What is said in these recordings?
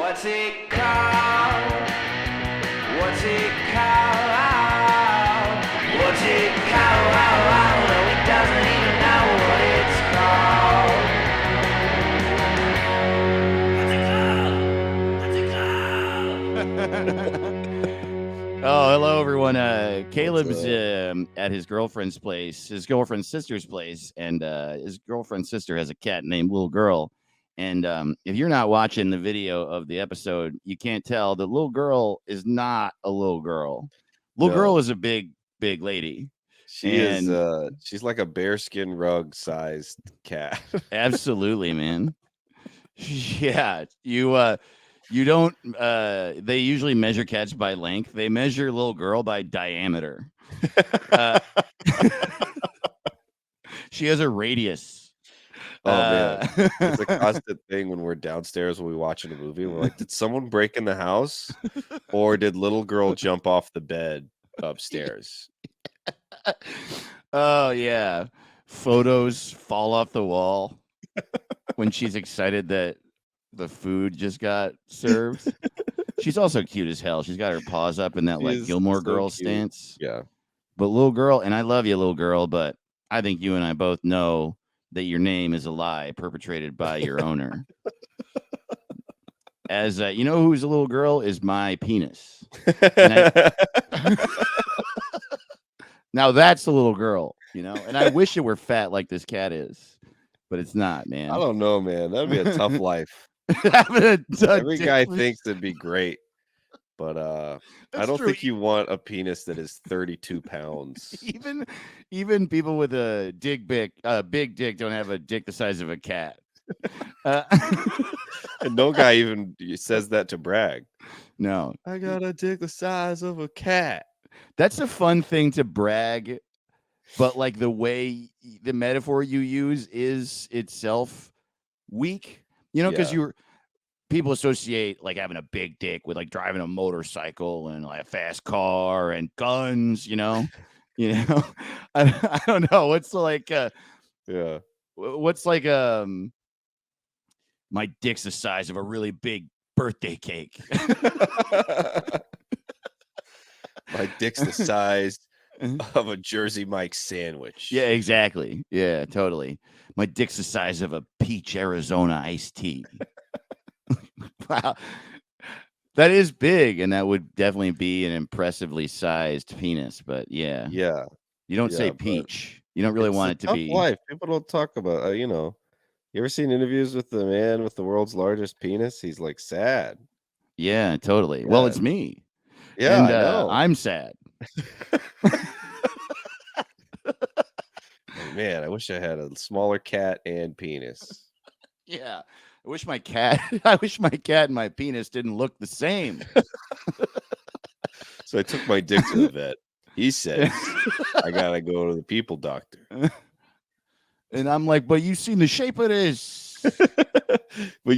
What's it called? What's it called? What's it called? No, he doesn't even know what it's called. What's it called? What's it called? Oh, hello, everyone. Caleb's What's up? at his girlfriend's place, his girlfriend's sister's place, and his girlfriend's sister has a cat named Little Girl. And if you're not watching the video of the episode, you can't tell the little girl is not a little girl. Little girl No. is a big lady. She is And- she's like a bearskin rug sized cat. Absolutely, man. Yeah, you don't they usually measure cats by length. They measure little girl by diameter. She has a radius. Oh man. It's a constant thing when we're downstairs when we watching a movie. We're like, did someone break in the house? Or did little girl jump off the bed upstairs? Oh yeah. Photos fall off the wall when she's excited that the food just got served. She's also cute as hell. She's got her paws up in that She like is Gilmore so Girl cute. stance. Yeah. But little girl, and I love you, little girl, but I think you and I both know that your name is a lie perpetrated by your owner. As you know, who's a little girl is my penis. Now that's a little girl, you know, and I wish it were fat like this cat is, but it's not, man. I don't know, man. That'd be a tough life. Every guy thinks it'd be great. But I don't think you want a penis that is 32 pounds. Even people with a big dick don't have a dick the size of a cat. And no guy even says that to brag. No. I got a dick the size of a cat. That's a fun thing to brag, but like the way the metaphor you use is itself weak, you know, because people associate like having a big dick with like driving a motorcycle and like a fast car and guns, you know. I don't know what's like what's like my dick's the size of a really big birthday cake. My dick's the size of a Jersey Mike sandwich. Yeah, exactly. Yeah, totally. My dick's the size of a peach Arizona iced tea. Wow. That is big, and that would definitely be an impressively sized penis, but yeah. You don't say peach. You don't really want it to be life. People don't talk about you ever seen interviews with the man with the world's largest penis? He's like sad. Yeah, totally. Yeah. Well, it's me. Yeah, and I know. I'm sad. Man, I wish I had a smaller cat and penis. Yeah. I wish my cat and my penis didn't look the same. So I took my dick to the vet. He says I gotta go to the people doctor. And I'm like, but you seen the shape of this. But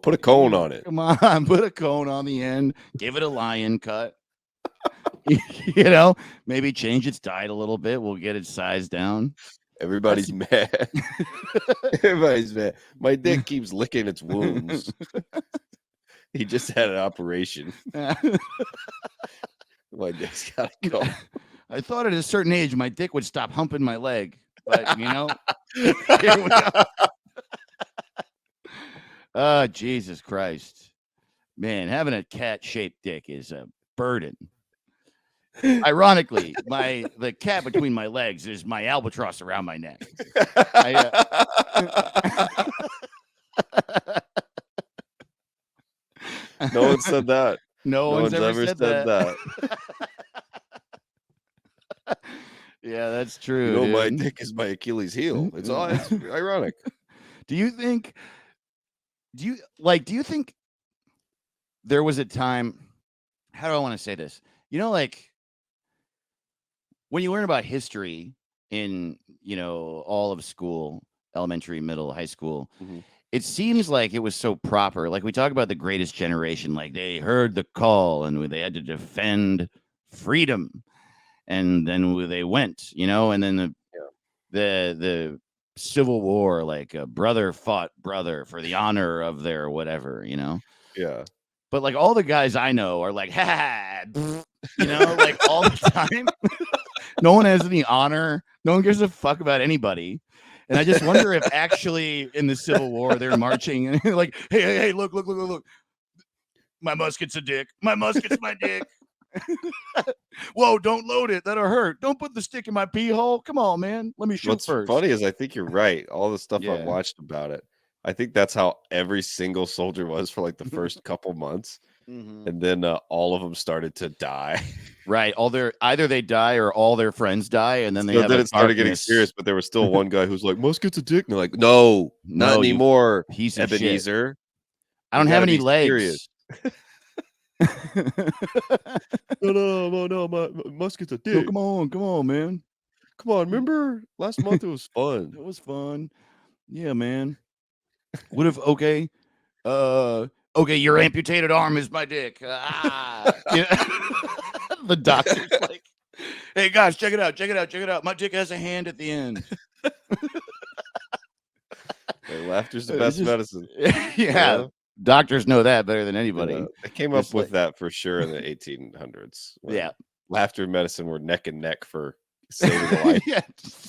put a cone on it. Come on, put a cone on the end, give it a lion cut. You know, maybe change its diet a little bit. We'll get its size down. Everybody's mad. Everybody's mad. My dick keeps licking its wounds. He just had an operation. My dick's gotta go. I thought at a certain age my dick would stop humping my leg, but you know, here we go. Oh, Jesus Christ, man! Having a cat-shaped dick is a burden. Ironically, the cat between my legs is my albatross around my neck. No one said that. No one's ever said that. Yeah, that's true. My dick is my Achilles heel. It's ironic. Do you think there was a time? How do I want to say this? You know, like when you learn about history in, all of school, elementary, middle, high school, it seems like it was so proper. Like we talk about the greatest generation, like they heard the call and they had to defend freedom. And then they went, and then the Civil War, like a brother fought brother for the honor of their whatever, Yeah. But like all the guys I know are like, ha, like all the time. No one has any honor. No one gives a fuck about anybody. And I just wonder if actually in the Civil War they're marching and like, hey, look. My musket's a dick. My musket's my dick. Whoa, don't load it. That'll hurt. Don't put the stick in my pee hole. Come on, man. Let me shoot What's first. funny is I think you're right. All the stuff I've Yeah. watched about it, I think that's how every single soldier was for like the first couple months. And then all of them started to die. Right. Either they die or all their friends die, and then they So have then a it started getting darkness. serious, but there was still one guy who's like, musket's a dick. And they're like, no, not No, you anymore, piece of shit. Ebenezer. I don't You have gotta any be legs. serious. No, my musket's a No, dick. come on, man. Come on, remember last month it was fun. It was fun. Yeah, man. What if okay, your amputated arm is my dick. The doctor's like, hey guys, check it out. My dick has a hand at the end. Hey, laughter's the best medicine. Yeah. You know? Doctors know that better than anybody. Yeah, they came up with that for sure in the 1800s. Yeah. Laughter and medicine were neck and neck for saving a life. Yeah,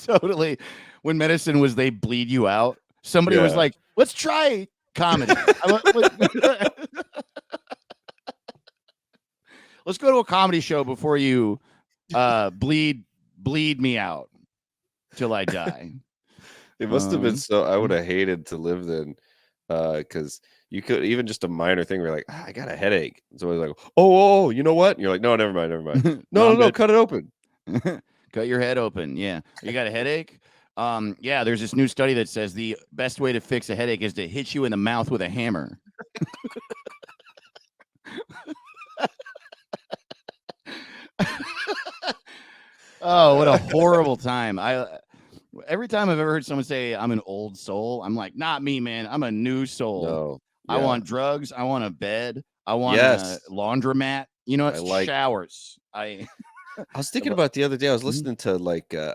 totally. When medicine was they bleed you out, somebody was like, let's try comedy. Let's go to a comedy show before you bleed me out till I die. It must have been so. I would have hated to live then, because you could even just a minor thing. We're like, I got a headache. And somebody's like, oh, you know what? And you're like, no, never mind. No, cut it open. Cut your head open. Yeah, you got a headache. Yeah, there's this new study that says the best way to fix a headache is to hit you in the mouth with a hammer. Oh, what a horrible time. Every time I've ever heard someone say I'm an old soul, I'm like, not me, man. I'm a new soul. No. I want drugs. I want a bed. I want a laundromat. You know, it's showers. I was thinking about the other day. I was listening to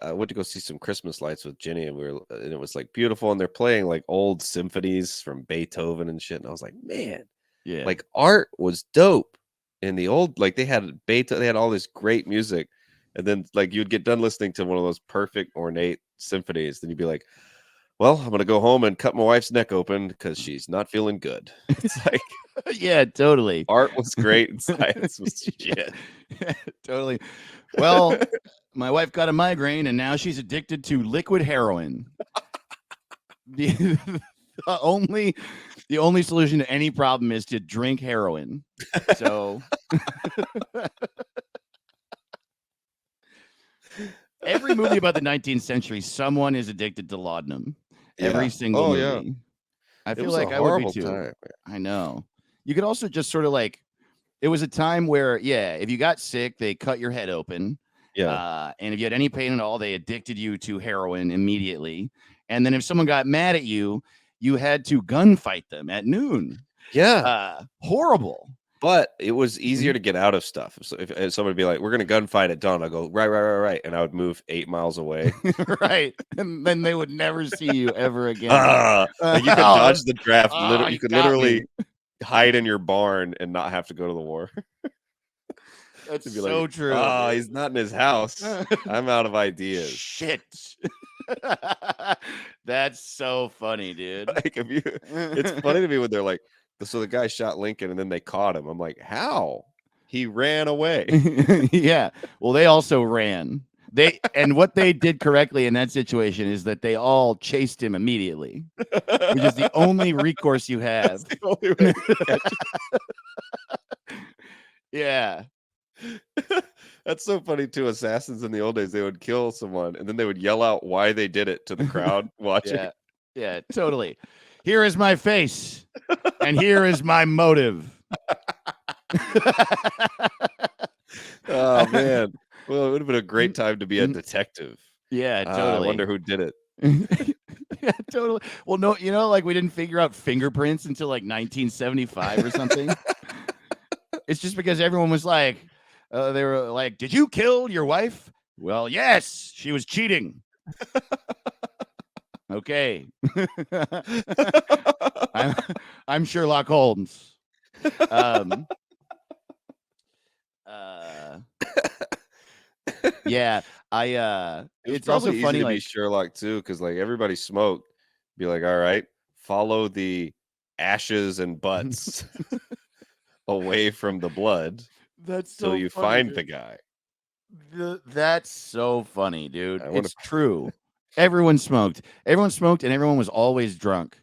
I went to go see some Christmas lights with Jenny, and it was like beautiful, and they're playing like old symphonies from Beethoven and shit. And I was like, man, yeah, like art was dope in the old. Like they had Beethoven, they had all this great music, and then like you'd get done listening to one of those perfect ornate symphonies, then you'd be like, well, I'm gonna go home and cut my wife's neck open because she's not feeling good. It's like, yeah, totally. Art was great and science was shit. Yeah, totally. Well, my wife got a migraine and now she's addicted to liquid heroin. The only solution to any problem is to drink heroin. So every movie about the 19th century, someone is addicted to laudanum. Every single movie. Yeah. I feel like I would be too. Time. I know. You could also just sort of like, it was a time where, if you got sick, they cut your head open. Yeah. And if you had any pain at all, they addicted you to heroin immediately. And then if someone got mad at you, you had to gunfight them at noon. Yeah. Horrible. But it was easier to get out of stuff. So if somebody would be like, we're going to gunfight at dawn, I'll go, right. And I would move 8 miles away. Right. And then they would never see you ever again. Like you could dodge the draft. You could literally hide in your barn and not have to go to the war. That's so true. Oh, he's not in his house. I'm out of ideas. Shit. That's so funny, dude. Like it's funny to me when they're like, so the guy shot Lincoln and then they caught him. I'm like, how? He ran away. Yeah. Well, they also ran. And what they did correctly in that situation is that they all chased him immediately, which is the only recourse you have. That's the only way to catch him. Yeah. That's so funny too. Assassins in the old days, they would kill someone and then they would yell out why they did it to the crowd watching. Yeah, totally. Here is my face, and here is my motive. Oh man. Well, it would have been a great time to be a detective. Yeah, totally. I wonder who did it. Yeah, totally. Well, no, like we didn't figure out fingerprints until like 1975 or something. It's just because everyone was like, they were like, did you kill your wife? Well, yes, she was cheating. Okay. I'm Sherlock Holmes. Um, uh, yeah, It was it's also probably easy funny, to be like, Sherlock too, because like everybody smoked. Be like, all right, follow the ashes and butts away from the blood that's till so you funny, find the dude. guy. That's so funny, dude. I wonder It's true. Everyone smoked. Everyone smoked, and everyone was always drunk.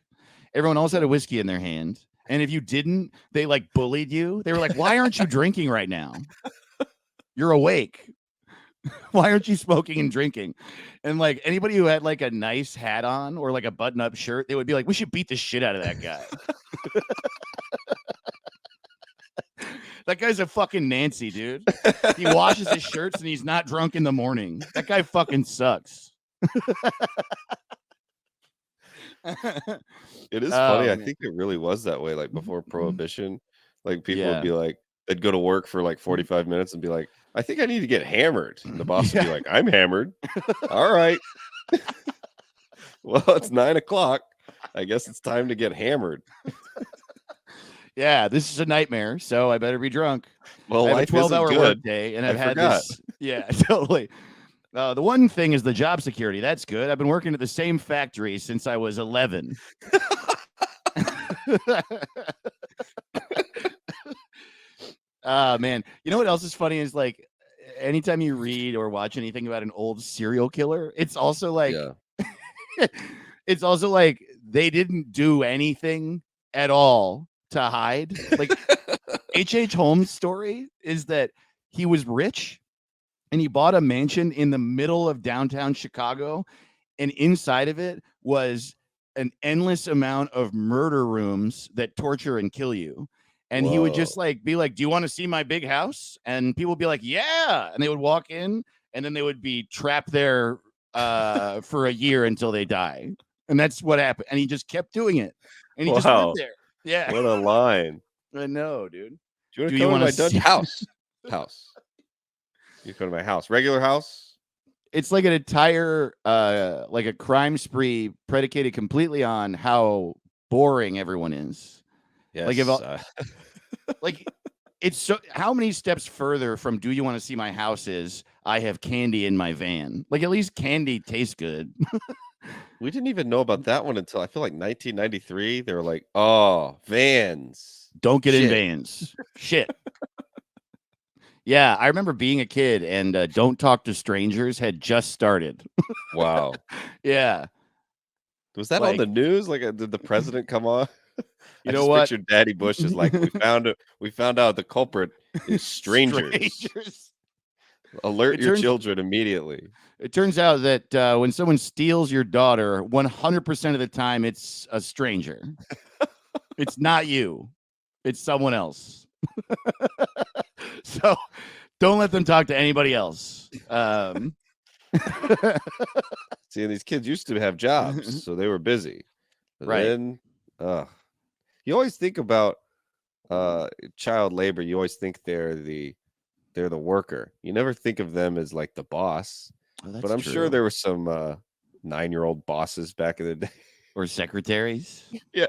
Everyone else had a whiskey in their hand. And if you didn't, they like bullied you. They were like, "Why aren't you drinking right now? You're awake. Why aren't you smoking and drinking?" And like anybody who had like a nice hat on or like a button-up shirt, they would be like, "We should beat the shit out of that guy." That guy's a fucking Nancy, dude. He washes his shirts and he's not drunk in the morning. That guy fucking sucks. It is funny. Oh I man. think it really was that way. Like before Prohibition, like people would Yeah. be like, they'd go to work for like 45 minutes and be like, I think I need to get hammered. And the boss would be Yeah. like, I'm hammered. All right. Well, it's 9 o'clock. I guess it's time to get hammered. Yeah, this is a nightmare, so I better be drunk. Well, I have a life isn't 12-hour good. workday, and I I've had forgot. this. Yeah, totally. The one thing is the job security. That's good. I've been working at the same factory since I was 11. Man. You know what else is funny is like anytime you read or watch anything about an old serial killer, it's also like Yeah. it's also like they didn't do anything at all to hide. Like H.H. Holmes' story is that he was rich and he bought a mansion in the middle of downtown Chicago, and inside of it was an endless amount of murder rooms that torture and kill you. And he would Whoa. just like be like, "Do you want to see my big house?" And people would be like, "Yeah," and they would walk in, and then they would be trapped there for a year until they die. And that's what happened. And he just kept doing it, and he just lived Wow. there. Yeah, What a line. I know, dude. Do you want Do to you come to wanna my dungeon? see- House. House. You come to my house. Regular house? It's like an entire like a crime spree predicated completely on how boring everyone is. Yes. Like if like it's so how many steps further from "Do you want to see my house" is I have candy in my van. Like at least candy tastes good. we didn't even know about that one until I feel like 1993. They were like, oh, vans. Don't get in Shit. vans. Shit. Yeah, I remember being a kid and "Don't Talk to Strangers" had just started. Wow. Yeah. Was that on the Like, news? Like, did the president come on? you I know just what? pictured Daddy Bush is like, we found it. We found out the culprit is strangers. Strangers. Alert It your turns- children immediately. It turns out that when someone steals your daughter, 100% of the time it's a stranger. It's not you. It's someone else. So don't let them talk to anybody else. See, and these kids used to have jobs, so they were busy. But Right. then, you always think about child labor. You always think they're the worker. You never think of them as like the boss. But I'm sure there were some 9-year-old bosses back in the day. Or secretaries. Yeah.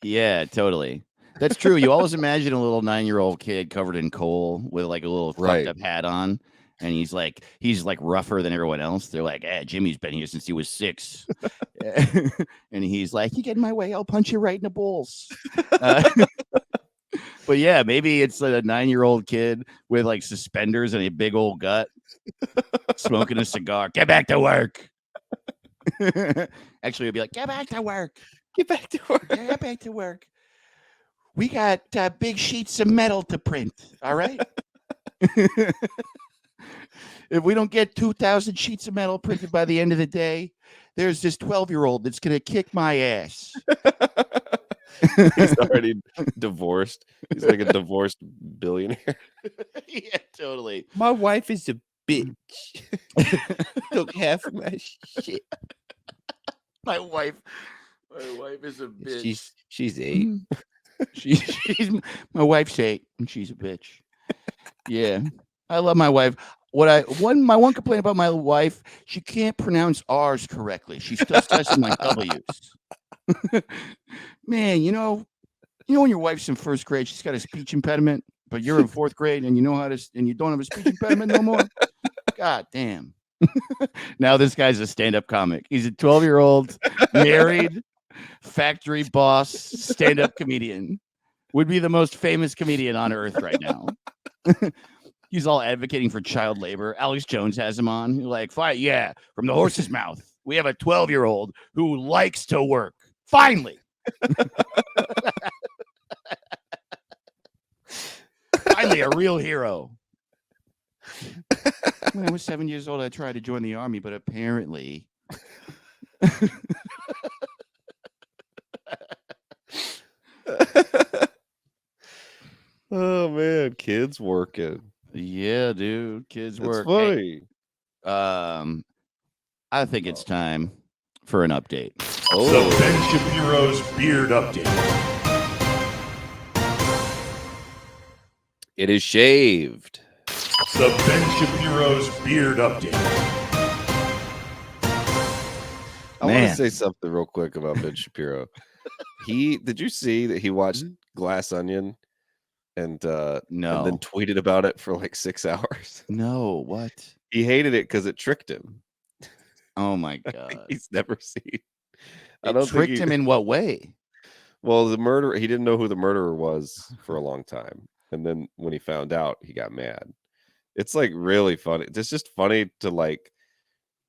Yeah, totally. That's true. You always imagine a little 9-year-old kid covered in coal with like a little Right. fucked up hat on. And he's like rougher than everyone else. They're like, Jimmy's been here since he was 6. And he's like, you get in my way, I'll punch you right in the balls. But yeah, maybe it's a 9-year-old kid with like suspenders and a big old gut, smoking a cigar. Get back to work. Actually, it'd be like, get back to work. Get back to work. Get back to work. We got big sheets of metal to print. All right. If we don't get 2,000 sheets of metal printed by the end of the day, there's this 12-year-old that's going to kick my ass. He's already divorced. He's like a divorced billionaire. Yeah, totally. My wife is a bitch. Took half of my shit. My wife is a bitch. She's 8. She's my wife's 8 and she's a bitch. Yeah. I love my wife. My one complaint about my wife, she can't pronounce R's correctly. She still says my W's. Man, You know when your wife's in first grade, she's got a speech impediment, but you're in fourth grade and you know how to, and you don't have a speech impediment no more. God damn. Now this guy's a stand-up comic. He's a 12-year-old married factory boss stand-up comedian. Would be the most famous comedian on earth right now. He's all advocating for child labor. Alex Jones has him on. He's like, "Fine, yeah, from the horse's mouth. We have a 12-year-old who likes to work. Finally." Finally, a real hero. When I was 7 years old, I tried to join the army, but apparently. Oh man, kids working. Yeah, dude. Kids That's work. funny. Hey, I think it's time for an update. The Ben Shapiro's Beard Update. It is shaved. The Ben Shapiro's Beard Update. I want Man. to say something real quick about Ben Shapiro. Did you see that he watched Glass Onion and then No. tweeted about it for like 6 hours? No, what? He hated it because it tricked him. Oh my God. He's never seen. It tricked him in what way? Well, the murderer, he didn't know who the murderer was for a long time. And then when he found out, he got mad. It's like really funny. It's just funny to like,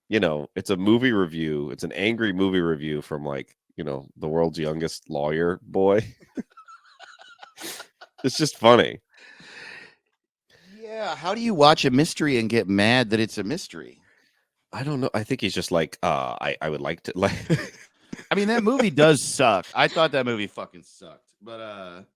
it's a movie review. It's an angry movie review from like, the world's youngest lawyer boy. It's just funny. Yeah. How do you watch a mystery and get mad that it's a mystery? I don't know. I think he's just like, I would like to like. I mean, that movie does suck. I thought that movie fucking sucked. But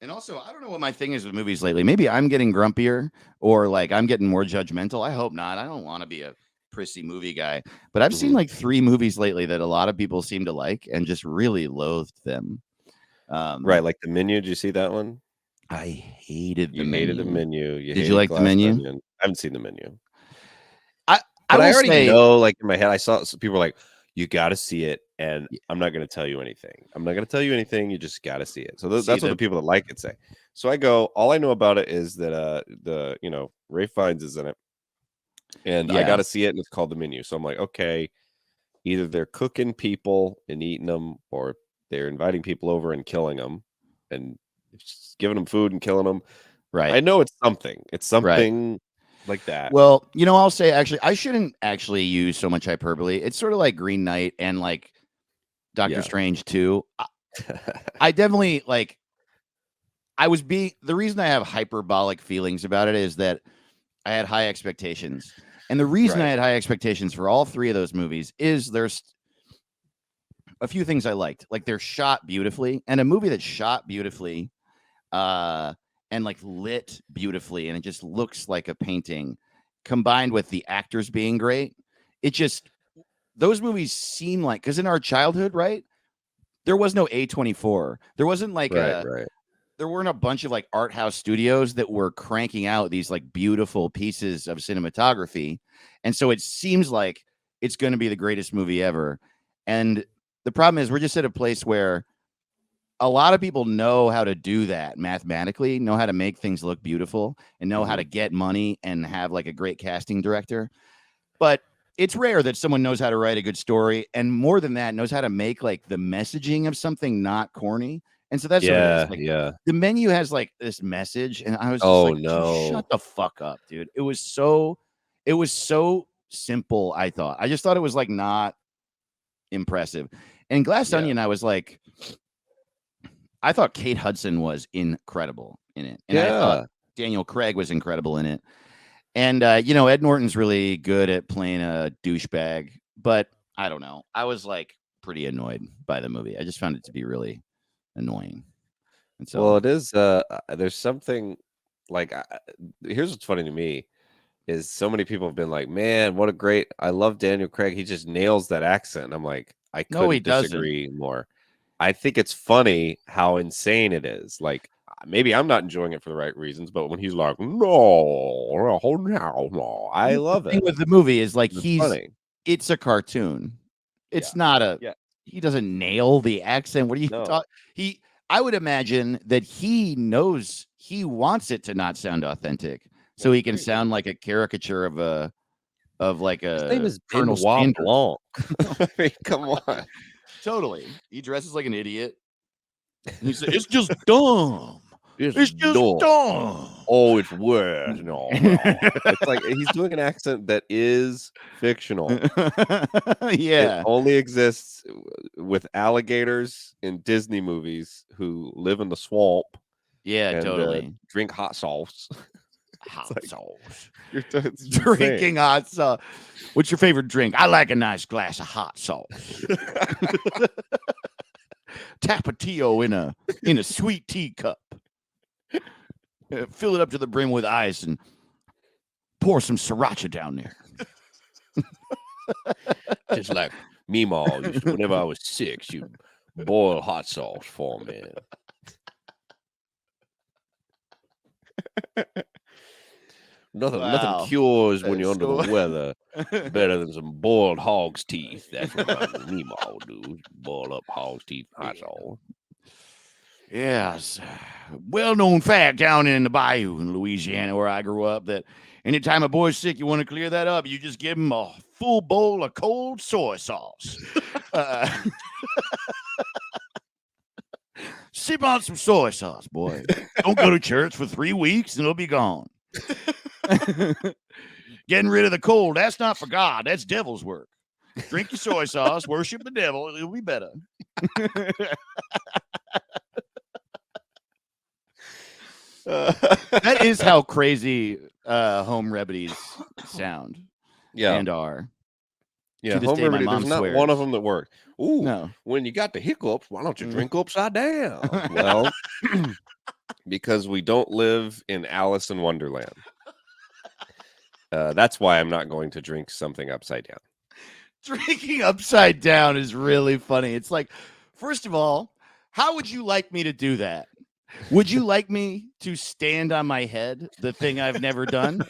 and also, I don't know what my thing is with movies lately. Maybe I'm getting grumpier or like I'm getting more judgmental. I hope not. I don't want to be a prissy movie guy. But I've seen like 3 movies lately that a lot of people seem to like and just really loathed them. Right, like The Menu. Did you see that one? I hated You hated The Menu. Did you like The Menu? Onion. I haven't seen The Menu. I But I will already say, know, like in my head, I saw some people were like, you got to see it. And I'm not going to tell you anything. I'm not going to tell you anything. You just got to see it. So that's what the people that like it say. So I go, all I know about it is that Ray Fiennes is in it. And I got to see it. And it's called The Menu. So I'm like, okay, either they're cooking people and eating them, or they're inviting people over and killing them and just giving them food and killing them. right. I know it's something. It's something like that. Well, I'll say actually, I shouldn't actually use so much hyperbole. It's sort of like Green Knight and like Doctor Strange too. I definitely like. The reason I have hyperbolic feelings about it is that I had high expectations, and the reason I had high expectations for all 3 of those movies is there's a few things I liked. Like they're shot beautifully, and a movie that's shot beautifully, and like lit beautifully, and it just looks like a painting, combined with the actors being great. It just, those movies seem like, because in our childhood, right, there was no A24. There wasn't like there weren't a bunch of like art house studios that were cranking out these like beautiful pieces of cinematography. And so it seems like it's going to be the greatest movie ever. And the problem is we're just at a place where a lot of people know how to do that mathematically, know how to make things look beautiful, and know how to get money and have like a great casting director. But it's rare that someone knows how to write a good story, and more than that, knows how to make like the messaging of something not corny. And so that's what it is. Like, The Menu has like this message, and I was just shut the fuck up, dude. It was so simple. I just thought it was like not impressive. And Glass Onion, I was like, I thought Kate Hudson was incredible in it, and I thought Daniel Craig was incredible in it. And Ed Norton's really good at playing a douchebag, but I don't know. I was like pretty annoyed by the movie. I just found it to be really annoying. And so, well, it is. There's something like here's what's funny to me is so many people have been like, "Man, what a great! I love Daniel Craig. He just nails that accent." I'm like, I couldn't disagree more. I think it's funny how insane it is. Like maybe I'm not enjoying it for the right reasons, but when he's like, no, I love it. The thing with the movie is like funny. It's a cartoon. It's not he doesn't nail the accent. What are you talking? I would imagine that he knows he wants it to not sound authentic, so he can sound like a caricature of like His name a is Colonel Benoit Sanders. Blanc. I mean, come on. Totally. He dresses like an idiot. He said, "It's just dumb. It's just dumb." Oh, it's weird. No. It's like he's doing an accent that is fictional. It Yeah. only exists with alligators in Disney movies who live in the swamp Yeah, and totally. drink hot sauce. Hot like- sauce. It's Drinking hot sauce. What's your favorite drink? I like a nice glass of hot sauce. Tapatio in a sweet tea cup. Fill it up to the brim with ice and pour some sriracha down there. just like Meemaw used to, whenever I was sick, she'd boil hot sauce for me. Nothing Wow. cures when That's you're under the so- weather better than some boiled hog's teeth. That's what my Meemaw would do. Boil up hog's teeth hot sauce. Yes. Well-known fact down in the bayou in Louisiana where I grew up that anytime a boy's sick, you want to clear that up, you just give him a full bowl of cold soy sauce. Sip on some soy sauce, boy. Don't go to church for 3 weeks and it'll be gone. Getting rid of the cold, that's not for God. That's devil's work. Drink your soy sauce, worship the devil, it'll be better. That is how crazy home remedies sound Yeah, and are. yeah. this Home day, my remedy. mom There's not one of swears. them that worked. Ooh, No. when you got the hiccups, why don't you Mm. drink upside down? Well, because we don't live in Alice in Wonderland. That's why I'm not going to drink something upside down. Drinking upside down is really funny. It's like, first of all, how would you like me to do that? Would you like me to stand on my head, the thing I've never done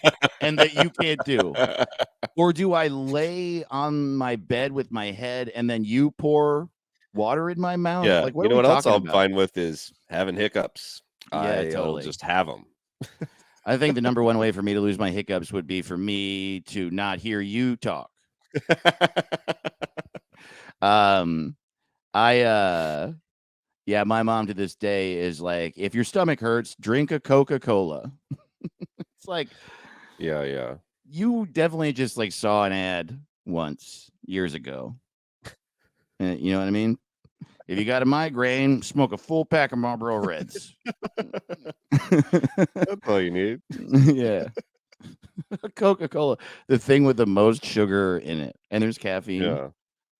and that you can't do? Or do I lay on my bed with my head and then you pour water in my mouth? Yeah, Like, what you are know we what else talking I'm about? fine with is having hiccups. Yeah, I'll totally. just have them. I think the number one way for me to lose my hiccups would be for me to not hear you talk. Yeah, my mom to this day is like, if your stomach hurts, drink a Coca-Cola. It's like, Yeah. you definitely just like saw an ad once years ago. You know what I mean? If you got a migraine, smoke a full pack of Marlboro Reds. That's all you need. Yeah. Coca-Cola, the thing with the most sugar in it. And there's caffeine. Yeah.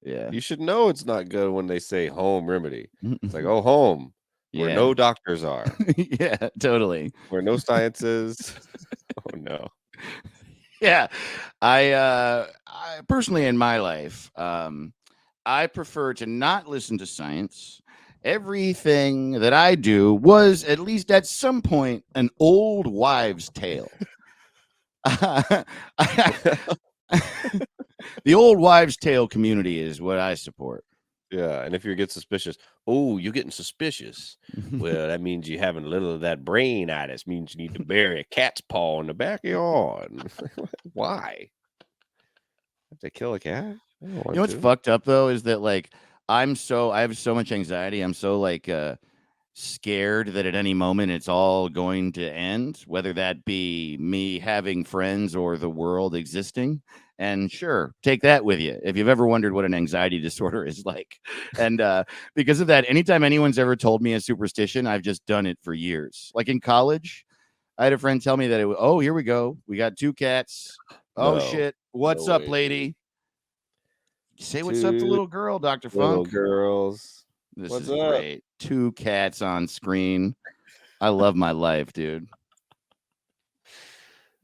Yeah. You should know it's not good when they say home remedy. It's like, oh, home, where Yeah. no doctors are, Yeah, totally. where no science is. Oh, no. Yeah. I personally in my life, I prefer to not listen to science. Everything that I do was at least at some point an old wives' tale. The old wives' tale community is what I support. Yeah. And if you get suspicious, oh, you're getting suspicious. Well, that means you're having a little of that brainitis. Means you need to bury a cat's paw in the backyard. Why? Have to kill a cat? I don't You want know what's to. fucked up though is that like I have so much anxiety. I'm so like scared that at any moment it's all going to end, whether that be me having friends or the world existing. And sure, take that with you if you've ever wondered what an anxiety disorder is like. And because of that, anytime anyone's ever told me a superstition, I've just done it for years. Like in college, I had a friend tell me that oh, here we go. We got 2 cats. Oh No, shit. What's no up, way, lady? Say what's up to 2 little girl, Dr. little Funk. girls. This What's is up? great. 2 cats on screen. I love my life, dude.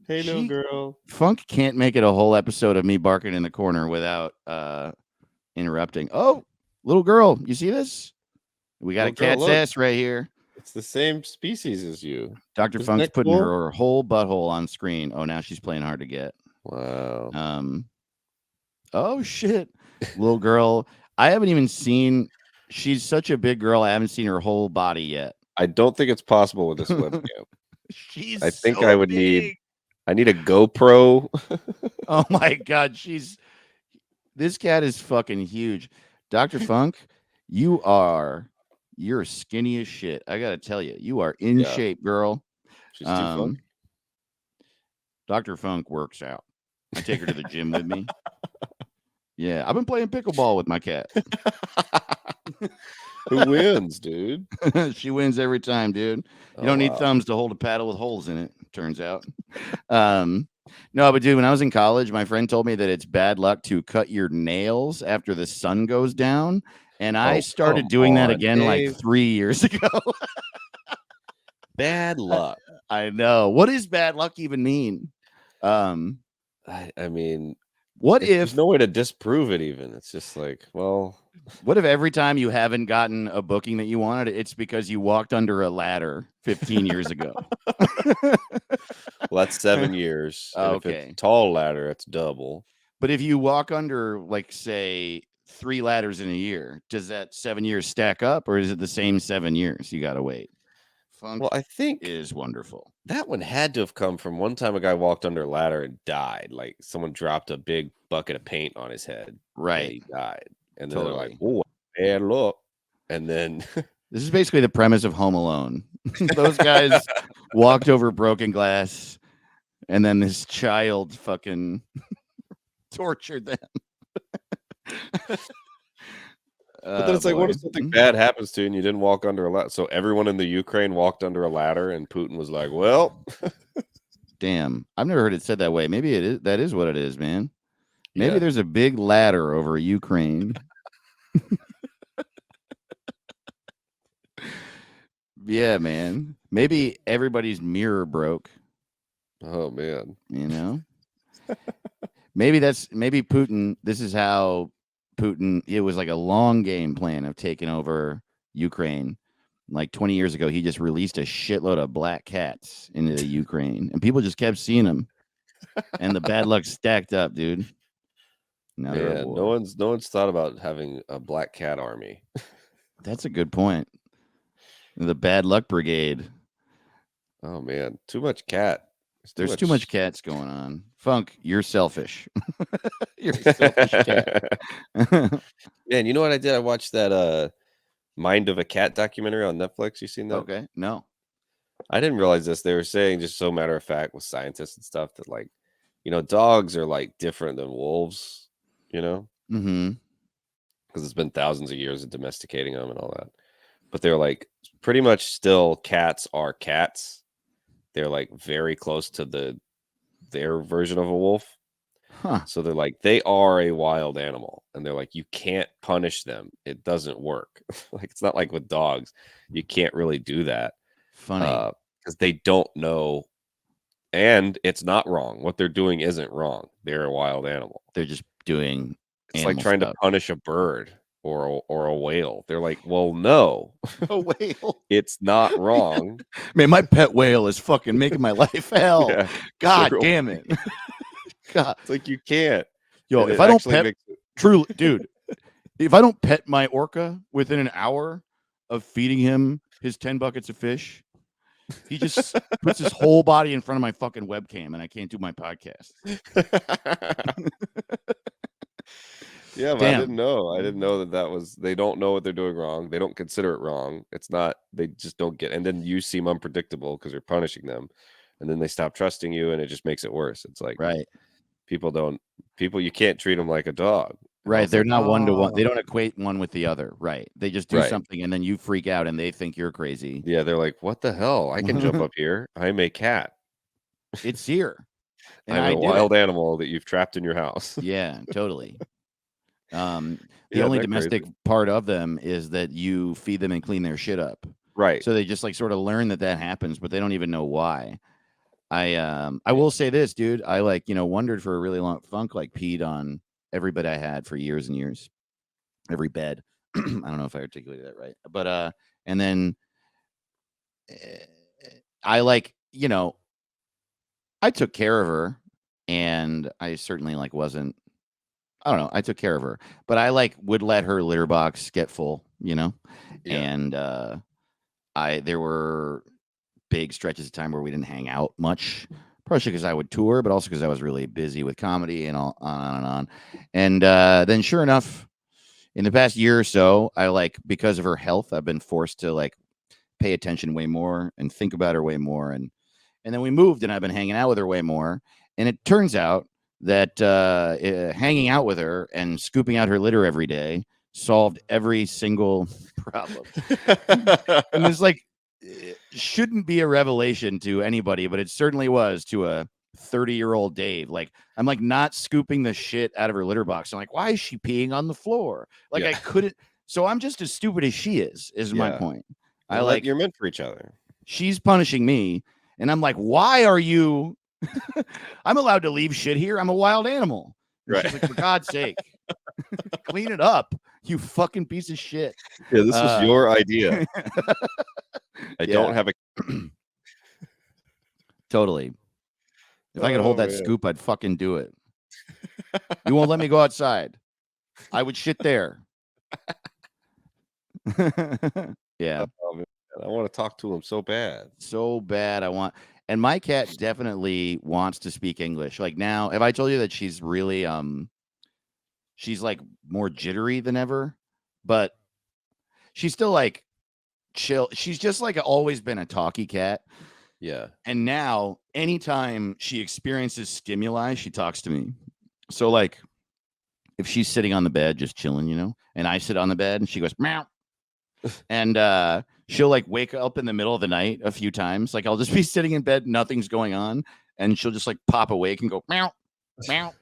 Hey, little She- girl. Funk can't make it a whole episode of me barking in the corner without interrupting. Oh, little girl, you see this? We got Little a girl, cat's look. ass right here. It's the same species as you. Dr. Isn't Funk's that putting cool? her whole butthole on screen. Oh, now she's playing hard to get. Wow. Oh shit. Little girl. I haven't even seen She's such a big girl. I haven't seen her whole body yet. I don't think it's possible with this webcam. She's I think so I would big. I need a GoPro. Oh my god, this cat is fucking huge. Dr. Funk, you're skinny as shit. I gotta tell you, you are in Yeah. shape, girl. She's too fun. Dr. Funk works out. I take her to the gym with me. Yeah, I've been playing pickleball with my cat. Who wins, dude? She wins every time, dude. You Oh, don't need wow. thumbs to hold a paddle with holes in it, turns out. No, but dude, when I was in college, my friend told me that it's bad luck to cut your nails after the sun goes down. And I Oh, started come doing that on, again like Dave. 3 years ago. Bad luck. I know. What does bad luck even mean? I mean, What there's if no way to disprove it even. It's just like, well, what if every time you haven't gotten a booking that you wanted, it's because you walked under a ladder 15 years ago? well, that's 7 years. And if Okay. it's tall ladder, it's double. But if you walk under, like, say, 3 ladders in a year, does that 7 years stack up, or is it the same 7 years you got to wait? Funk Well, I think is wonderful. that one had to have come from one time a guy walked under a ladder and died. Like someone dropped a big bucket of paint on his head. And Right. he died. And then they're like, Totally. oh, bad luck. And then This is basically the premise of Home Alone. Those guys walked over broken glass, and then this child fucking tortured them. But then it's like, what if something bad happens to you and you didn't walk under a ladder? So everyone in the Ukraine walked under a ladder, and Putin was like, "Well, Damn, I've never heard it said that way. Maybe it is. That is what it is, man. Maybe yeah. there's a big ladder over Ukraine. Yeah, man. Maybe everybody's mirror broke. Oh man, You know, maybe Putin. This is how Putin. It was like a long game plan of taking over Ukraine. Like 20 years ago, he just released a shitload of black cats into the Ukraine, and people just kept seeing them, and the bad luck stacked up, dude. Now they're at man, war. no one's thought about having a black cat army." That's a good point. The bad luck brigade. Oh man, too much cat. There's too much cats going on. Funk, you're selfish. You're a selfish cat. Man, you know what I did? I watched that Mind of a Cat documentary on Netflix. You seen that? Okay, no. I didn't realize this. They were saying, just so matter of fact, with scientists and stuff, that like, dogs are like different than wolves, Mm-hmm. because it's been thousands of years of domesticating them and all that. But they're like pretty much still cats are cats. They're like very close to their version of a wolf. Huh. So they're like, they are a wild animal, and they're like, you can't punish them. It doesn't work. Like, it's not like with dogs. You can't really do that. Funny. Because they don't know, and it's not wrong. What they're doing isn't wrong. They're a wild animal. They're just doing It's like animal trying stuff. to punish a bird or a whale. They're like, well, no, A whale. it's not wrong. Man, my pet whale is fucking making my life hell. Yeah, God literally. damn it. God. It's like you can't. Yo, And if it I don't actually pet makes it- truly, dude, if I don't pet my orca within an hour of feeding him his 10 buckets of fish, he just puts his whole body in front of my fucking webcam and I can't do my podcast. Yeah, but Damn. I didn't know. I didn't know that was. They don't know what they're doing wrong. They don't consider it wrong. It's not. They just don't get. And then you seem unpredictable because you're punishing them, and then they stop trusting you, and it just makes it worse. It's like Right. people. You can't treat them like a dog. And I Right. was They're like, not one to one. They "Oh." don't equate one with the other. Right. They just do Right. something and then you freak out and they think you're crazy. Yeah, they're like, what the hell? I can jump up here. I'm a cat. It's here. And I'm I a did wild it. animal that you've trapped in your house. Yeah, totally. The Yeah, only isn't that domestic crazy? part of them is that you feed them and clean their shit up. Right. So they just like sort of learn that happens, but they don't even know why. I will say this, dude. I wondered for a really long. Funk like peed on every bed I had for years and years. Every bed. I don't know if I articulated that right, but and then I I took care of her, and I certainly wasn't. I don't know. I took care of her, but I would let her litter box get full you know, Yeah. and there were big stretches of time where we didn't hang out much, partially because I would tour, but also because I was really busy with comedy and all on and on. And then, sure enough, in the past year or so, because of her health, I've been forced to like pay attention way more and think about her way more. And then we moved, and I've been hanging out with her way more. And it turns out that hanging out with her and scooping out her litter every day solved every single problem. And it's like, it shouldn't be a revelation to anybody, but it certainly was to a 30-year-old Dave. Like, I'm like not scooping the shit out of her litter box. I'm like, why is she peeing on the floor? Like, Yeah. I couldn't. So I'm just as stupid as she is my Yeah. point. You're meant for each other. She's punishing me, and I'm like, why are you? I'm allowed to leave shit here. I'm a wild animal. And Right. she's like, for God's sake, clean it up, you fucking piece of shit. Yeah, this was your idea. I don't have a totally. If I could hold that scoop, I'd fucking do it. You won't let me go outside. I would shit there. Yeah. Oh, man. I want to talk to him so bad. So bad. And my cat definitely wants to speak English. Like now, have I told you that she's really she's like more jittery than ever, but she's still like chill. She's just like always been a talky cat. Yeah. And now anytime she experiences stimuli, she talks to me. So like if she's sitting on the bed just chilling, and I sit on the bed and she goes meow. And she'll like wake up in the middle of the night a few times. Like I'll just be sitting in bed, nothing's going on, and she'll just like pop awake and go meow, meow.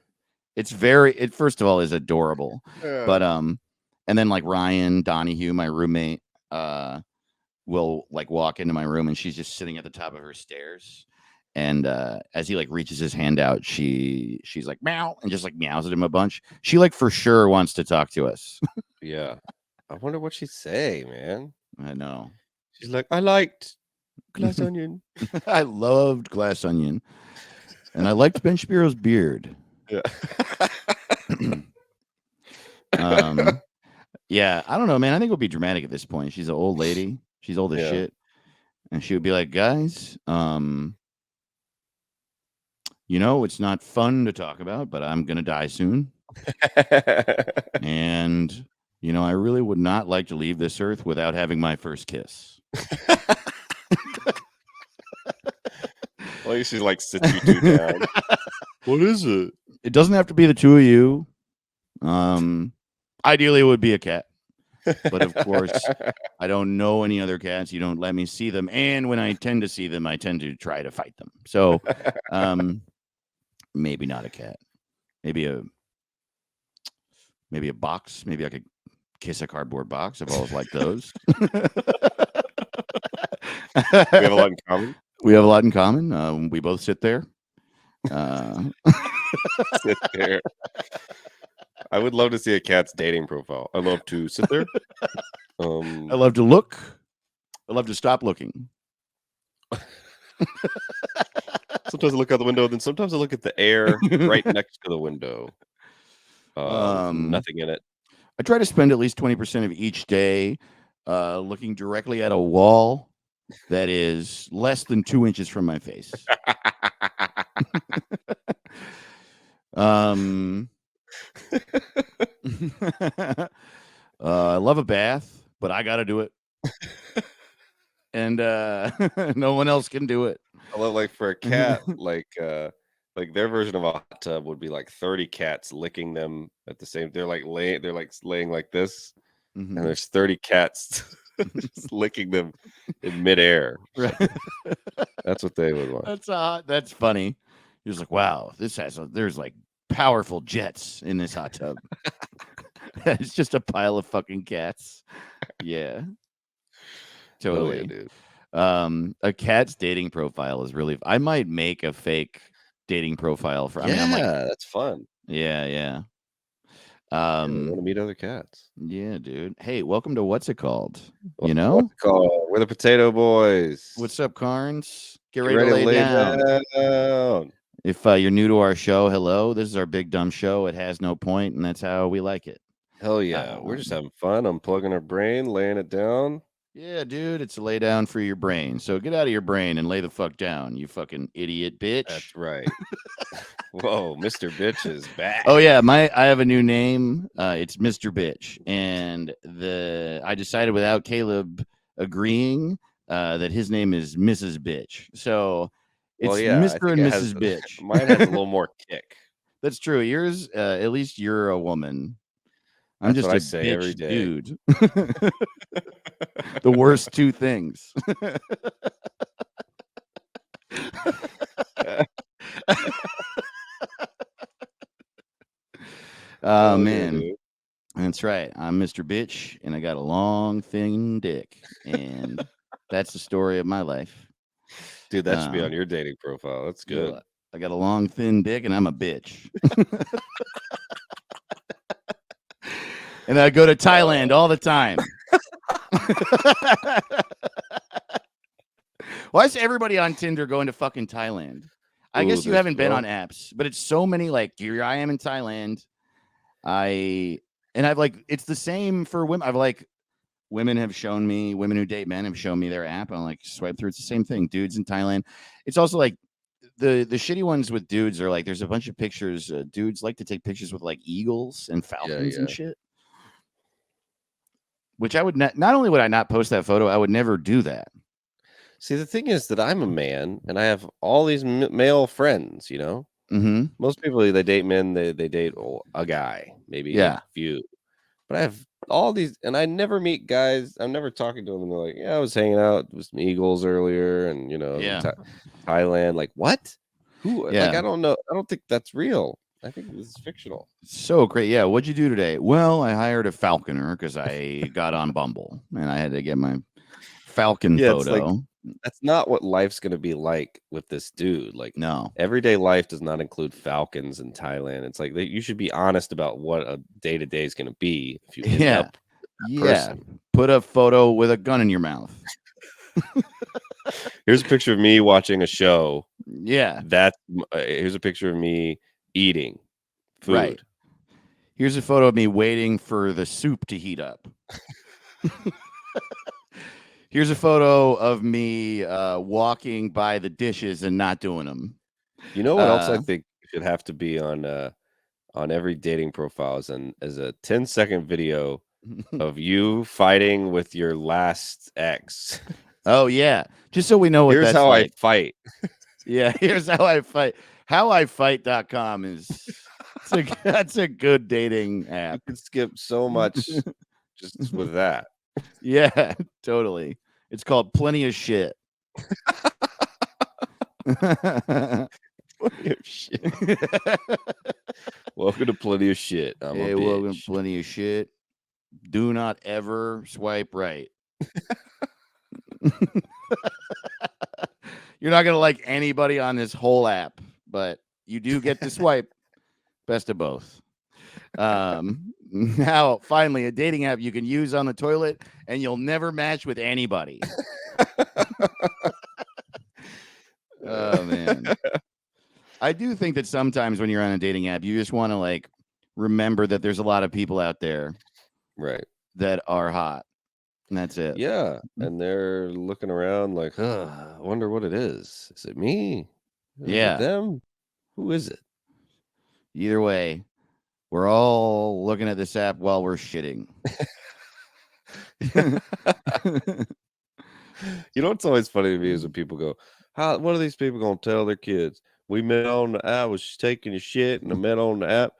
It first of all is adorable. Yeah. But and then like Ryan Donahue, my roommate, will like walk into my room and she's just sitting at the top of her stairs. And as he like reaches his hand out, she's like meow and just like meows at him a bunch. She like for sure wants to talk to us. Yeah. I wonder what she'd say, man. I know. She's like, I liked Glass Onion. I loved Glass Onion. And I liked Ben Shapiro's beard. Yeah. Yeah, I don't know, man. I think it would be dramatic at this point. She's an old lady. She's old as shit. And she would be like, guys, it's not fun to talk about, but I'm going to die soon. And, I really would not like to leave this earth without having my first kiss. Well, she like sits you two down. What is it? It doesn't have to be the two of you. Ideally, it would be a cat. But of course, I don't know any other cats. You don't let me see them. And when I tend to see them, I tend to try to fight them. So maybe not a cat. Maybe a box. Maybe I could kiss a cardboard box. I've always liked those. We have a lot in common. We have a lot in common. We both sit there. Sit there. I would love to see a cat's dating profile. I love to sit there. I love to look. I love to stop looking. Sometimes I look out the window, then sometimes I look at the air right next to the window. Nothing in it. I try to spend at least 20% of each day looking directly at a wall that is less than 2 inches from my face. I love a bath, but I got to do it. And no one else can do it. I love, like, for a cat, like their version of a hot tub would be like 30 cats licking them at the same. They're like laying like this, and there's 30 cats just licking them in midair. Right. That's what they would want. That's funny. You're just like, wow, there's like powerful jets in this hot tub. It's just a pile of fucking cats. Yeah. Totally. Oh, yeah, dude. A cat's dating profile is really. I might make a fake dating profile for. That's fun. Yeah. I want to meet other cats. Yeah, dude. Hey, welcome to What's It Called? What's it called? We're the Potato Boys. What's up, Carnes? Get ready to lay down. If you're new to our show, hello. This is our big dumb show. It has no point, and that's how we like it. Hell yeah. We're just having fun, unplugging our brain, laying it down. Yeah, dude, it's a lay down for your brain. So get out of your brain and lay the fuck down, you fucking idiot bitch. That's right. Whoa, Mr. Bitch is back. Oh yeah, I have a new name. It's Mr. Bitch, and I decided without Caleb agreeing that his name is Mrs. Bitch. So it's Well, yeah, I Mr. think and it Mrs. has Bitch. mine has a little more kick. That's true. Yours, at least you're a woman. I'm That's just what a I say every bitch day. dude. The worst two things. Oh Yeah, man. dude. That's right. I'm Mr. Bitch, and I got a long, thin dick, and that's the story of my life. Dude, that should be on your dating profile. That's You know, good. I got a long, thin dick, and I'm a bitch. And I go to Thailand all the time. Why is everybody on Tinder going to fucking Thailand? I Ooh, guess you there's- haven't been well- on apps, but it's so many. Like, here I am in Thailand. I've like, it's the same for women. I've like, women who date men have shown me their app. I'm like, swipe through. It's the same thing. Dudes in Thailand. It's also like the shitty ones with dudes are like, there's a bunch of pictures. Dudes like to take pictures with like eagles and falcons and shit. Which I would not only would I not post that photo, I would never do that. See, the thing is that I'm a man and I have all these male friends, you know? Mm-hmm. Most people, they date men, they date a guy, maybe a few. But I have all these, and I never meet guys. I'm never talking to them, and they're like, yeah, I was hanging out with some eagles earlier, and, you know, Thailand. Like, what? Who? Yeah. Like, I don't know. I don't think that's real. I think this is fictional. So great. Yeah. What'd you do today? Well, I hired a falconer because I got on Bumble and I had to get my falcon photo. That's not what life's going to be like with this dude. Like, no, everyday life does not include falcons in Thailand. It's like you should be honest about what a day to day is going to be if you end up with that person. Put a photo with a gun in your mouth. Here's a picture of me watching a show. Yeah. Here's a picture of me eating food. Right. Here's a photo of me waiting for the soup to heat up. Here's a photo of me walking by the dishes and not doing them. You know what else I think should have to be on every dating profile is a 10-second video of you fighting with your last ex. Oh yeah, just so we know what here's that's how like. I fight. Yeah, here's how I fight. Howifight.com is that's a good dating app. You can skip so much just with that. Yeah, totally. It's called Plenty of Shit. Plenty of shit. Welcome to Plenty of Shit. I'm a bitch. Welcome to Plenty of Shit. Do not ever swipe right. You're not gonna like anybody on this whole app, but you do get to swipe. Best of both. Now, finally, a dating app you can use on the toilet, and you'll never match with anybody. Oh man, I do think that sometimes when you're on a dating app, you just want to like remember that there's a lot of people out there, right, that are hot, and that's it. Yeah, and they're looking around like, I wonder what it is. Is it me? Is it them? Who is it? Either way, we're all looking at this app while we're shitting. You know what's always funny to me is when people go, what are these people going to tell their kids? We met on the app, I was taking a shit, and I met on the app.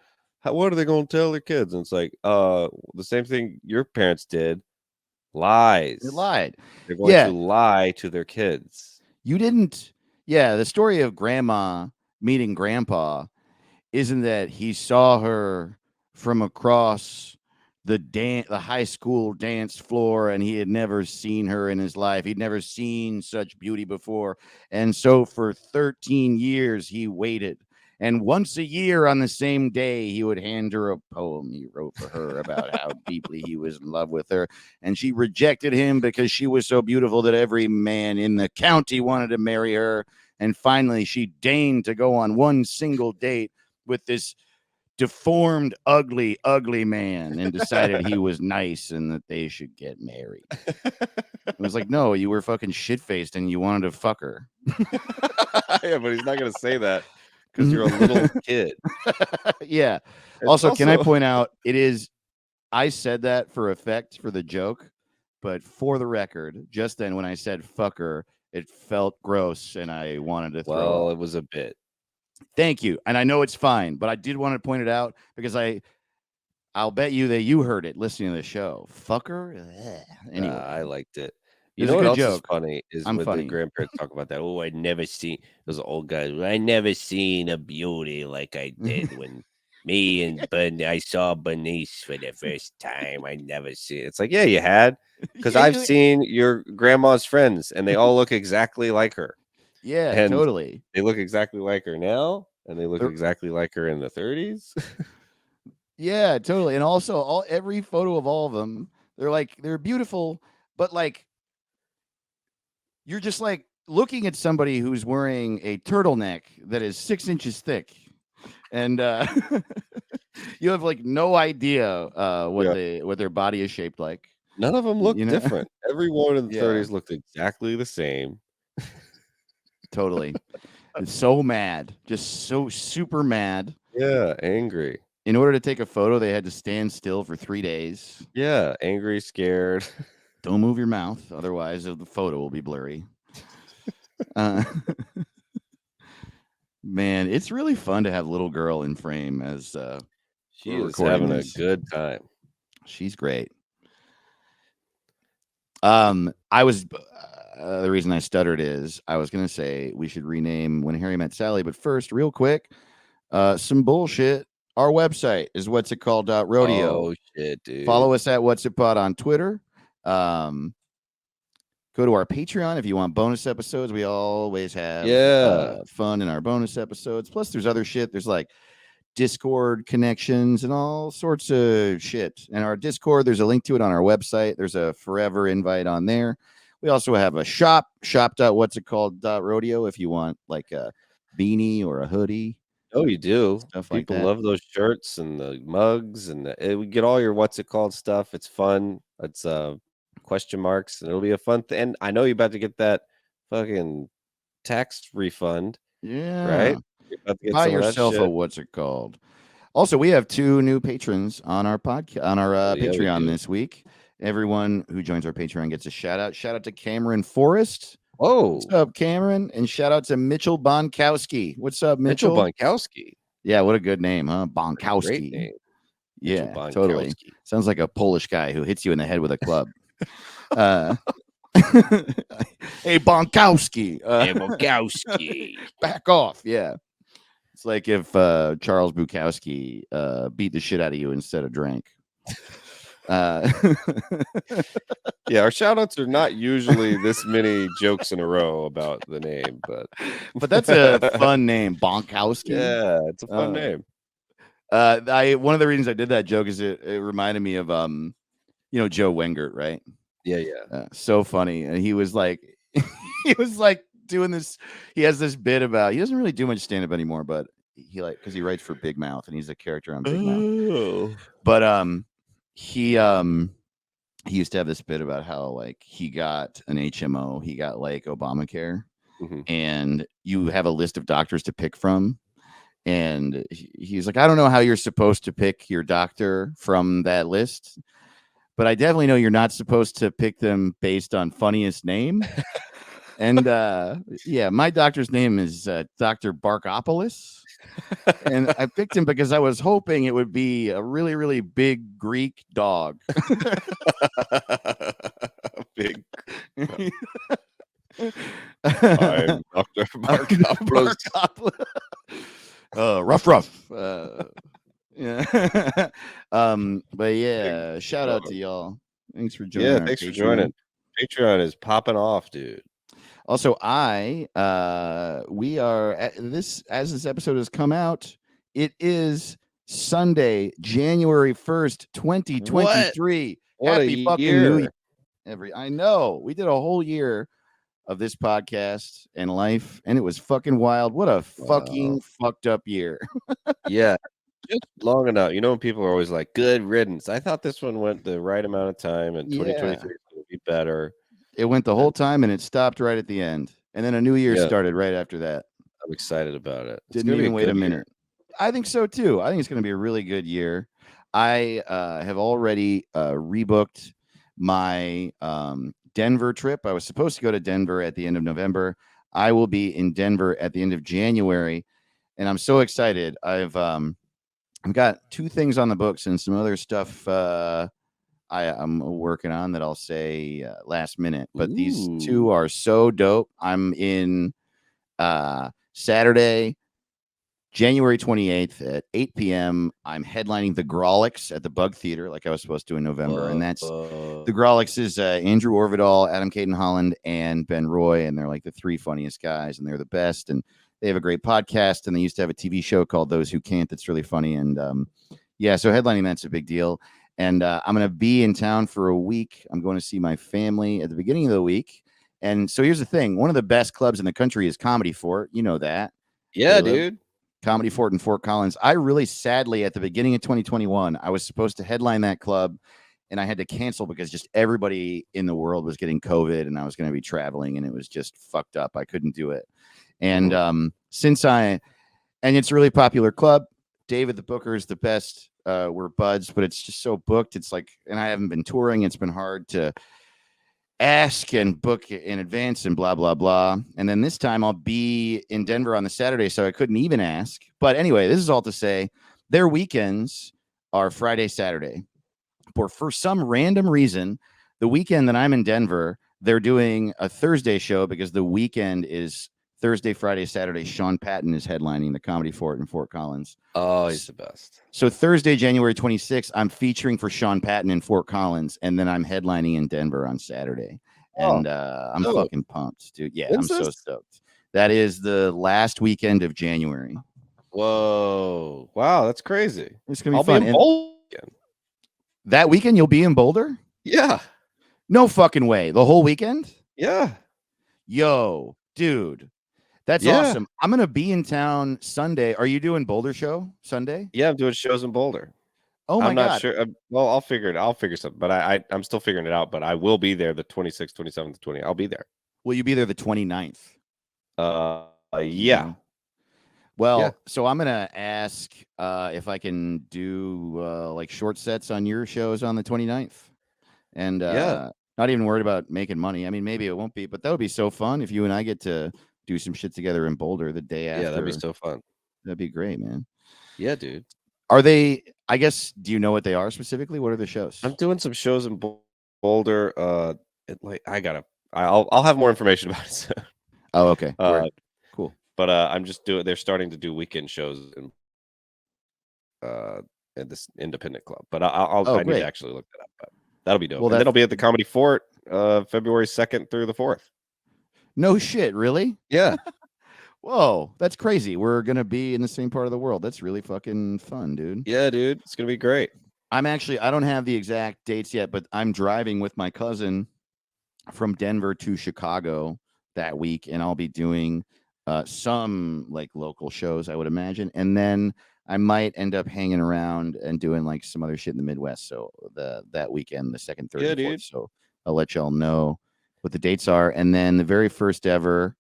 What are they going to tell their kids? And it's like, the same thing your parents did. Lies. They lied. They're going to lie to their kids. You didn't. Yeah, the story of grandma meeting grandpa isn't that he saw her from across the high school dance floor and he had never seen her in his life. He'd never seen such beauty before. And so for 13 years, he waited. And once a year on the same day, he would hand her a poem he wrote for her about how deeply he was in love with her. And she rejected him because she was so beautiful that every man in the county wanted to marry her. And finally, she deigned to go on one single date with this deformed, ugly man and decided he was nice and that they should get married. It was like, no, you were fucking shit-faced and you wanted to fuck her. Yeah, but he's not gonna say that because you're a little kid. Yeah. It's Also, can I also- point out, I said that for effect for the joke, but for the record, just then when I said fucker, it felt gross and I wanted to throw Well, up. it was a bit. Thank you. And I know it's fine, but I did want to point it out because I'll bet you that you heard it listening to the show. Fucker. Ugh. Anyway, I liked it. It You was know a what good else joke. is funny is I'm when funny. the grandparents talk about that. Oh, I never seen those old guys. I never seen a beauty like I did when me and I saw Bernice for the first time. I never see it. It's like, yeah, you had, because Yeah, I've seen your grandma's friends and they all look exactly like her. yeah, And totally. they look exactly like her now, and they look They're- exactly like her in the 30s. Yeah, totally. And also every photo of all of them, they're beautiful, but like you're just like looking at somebody who's wearing a turtleneck that is 6 inches thick. And you have like no idea what Yeah. what their body is shaped like. None of them look You know? different. Every woman in the Yeah. 30s looked exactly the same. Totally. It's so mad. Just so super mad. Yeah, angry. In order to take a photo, they had to stand still for 3 days. Yeah, angry, scared. Don't move your mouth, otherwise the photo will be blurry. Man, it's really fun to have little girl in frame as She we're is recording having this. a good time. She's great. I was the reason I stuttered is I was gonna say we should rename When Harry Met Sally, but first, real quick, some bullshit. Our website is what's it called rodeo. Oh shit, dude. Follow us at What's It Pod on Twitter. Go to our Patreon if you want bonus episodes. We always have fun in our bonus episodes. Plus, there's other shit. There's like Discord connections and all sorts of shit. And our Discord, there's a link to it on our website. There's a forever invite on there. We also have a shop.whatsitcalled.rodeo if you want like a beanie or a hoodie. Oh, you do. Stuff like People that. love those shirts and the mugs and we get all your what's it called stuff. It's fun. It's question marks and it'll be a fun thing. And I know you're about to get that fucking tax refund. Yeah. Right? You're about to get Buy some of that yourself a shit. what's it called. Also, we have 2 new patrons on our podcast on our yeah, we Patreon do. this week. Everyone who joins our Patreon gets a shout out. Shout out to Cameron Forrest. Oh, What's up, Cameron? And shout out to Mitchell Bonkowski. What's up, Mitchell Mitchell? Bonkowski. Yeah, what a good name, huh? Great Bonkowski. name. Yeah, Mitchell totally. Bonkowski. Sounds like a Polish guy who hits you in the head with a club. Hey, Bonkowski. Bonkowski. Back off. Yeah. It's like if Charles Bukowski beat the shit out of you instead of drank. Yeah, our shout outs are not usually this many jokes in a row about the name, but that's a fun name, Bonkowski. yeah, it's a fun name. One of the reasons I did that joke is it reminded me of Joe Wengert, right? Yeah. So funny. And he was like doing this. He has this bit about he doesn't really do much stand-up anymore, but he because he writes for Big Mouth and he's a character on Big Mouth. But he used to have this bit about how like he got an HMO, he got like Obamacare, and you have a list of doctors to pick from. And he's like, I don't know how you're supposed to pick your doctor from that list, but I definitely know you're not supposed to pick them based on funniest name. And yeah, my doctor's name is Dr. Barkopoulos. And I picked him because I was hoping it would be a really, really big Greek dog. Big. I'm Dr. Barkopoulos. Rough. Yeah. But yeah, shout out to y'all. Thanks for joining. Yeah, our thanks for Patreon. joining. Patreon is popping off, dude. Also, we are at this as this episode has come out. It is Sunday, January 1st, 2023. What Happy a fucking year. New Year. I know. We did a whole year of this podcast and life, and it was fucking wild. What a fucking fucked up year. Yeah. Just long enough. You know, when people are always like, "Good riddance." I thought this one went the right amount of time, and Yeah. 2023 is going to be better. It went the whole time and it stopped right at the end. And then a new year Yeah, started right after that. I'm excited about it. It's Didn't going to be a even wait a good year. minute. I think so too. I think it's going to be a really good year. I have already rebooked my Denver trip. I was supposed to go to Denver at the end of November. I will be in Denver at the end of January, and I'm so excited. I've got 2 things on the books and some other stuff I'm working on that I'll say last minute. But these 2 Ooh. are so dope. I'm in Saturday, January 28th at 8 p.m. I'm headlining the Grawlix at the Bug Theater, like I was supposed to in November. And that's the Grawlix is Andrew Orvidal, Adam Caden Holland, and Ben Roy. And they're like the 3 funniest guys, and they're the best. And they have a great podcast. And they used to have a TV show called Those Who Can't that's really funny. And yeah, so headlining that's a big deal. And I'm going to be in town for a week. I'm going to see my family at the beginning of the week. And so here's the thing. One of the best clubs in the country is Comedy Fort. You know that. Yeah, Caleb. dude. Comedy Fort in Fort Collins. I really sadly at the beginning of 2021, I was supposed to headline that club and I had to cancel because just everybody in the world was getting COVID and I was going to be traveling and it was just fucked up. I couldn't do it. And and it's a really popular club. David the Booker is the best. We're buds, but it's just so booked. It's like, and I haven't been touring. It's been hard to ask and book in advance and blah, blah, blah. And then this time I'll be in Denver on the Saturday, so I couldn't even ask. But anyway, this is all to say their weekends are Friday, Saturday. But for some random reason, the weekend that I'm in Denver, they're doing a Thursday show because the weekend is Thursday, Friday, Saturday. Sean Patton is headlining the Comedy Fort in Fort Collins. Oh, he's the best. So Thursday, January 26th, I'm featuring for Sean Patton in Fort Collins, and then I'm headlining in Denver on Saturday. And I'm fucking pumped, dude. Yeah, I'm so stoked. That is the last weekend of January. Whoa. Wow, that's crazy. It's going to be fun. Be in Boulder again. That weekend, you'll be in Boulder? Yeah. No fucking way. The whole weekend? Yeah. Yo, dude. That's awesome. I'm going to be in town Sunday. Are you doing Boulder show Sunday? Yeah, I'm doing shows in Boulder. Oh my God. I'm not sure. Well, I'll figure it. I'll figure something, but I'm still figuring it out. But I will be there the 26th, 27th, 20th. I'll be there. Will you be there the 29th? Yeah. Well, so I'm gonna ask if I can do like short sets on your shows on the 29th, and not even worried about making money. I mean, maybe it won't be, but that would be so fun if you and I get to do some shit together in Boulder the day after. Yeah, that'd be so fun. That'd be great, man. Yeah, dude. Are they? I guess. Do you know what they are specifically? What are the shows? I'm doing some shows in Boulder. I'll have more information about it soon. Oh, okay. Cool. But I'm just doing. They're starting to do weekend shows in at this independent club. But I need to actually look that up. But that'll be dope. Well, and then I'll be at the Comedy Fort February 2nd through the 4th. No shit, really? Yeah. Whoa, that's crazy. We're gonna be in the same part of the world. That's really fucking fun, dude. Yeah, dude. It's gonna be great. I don't have the exact dates yet, but I'm driving with my cousin from Denver to Chicago that week, and I'll be doing some like local shows, I would imagine, and then I might end up hanging around and doing like some other shit in the Midwest. So that weekend, the 2nd, 3rd, and 4th. Dude. So I'll let y'all know what the dates are, and then the very first ever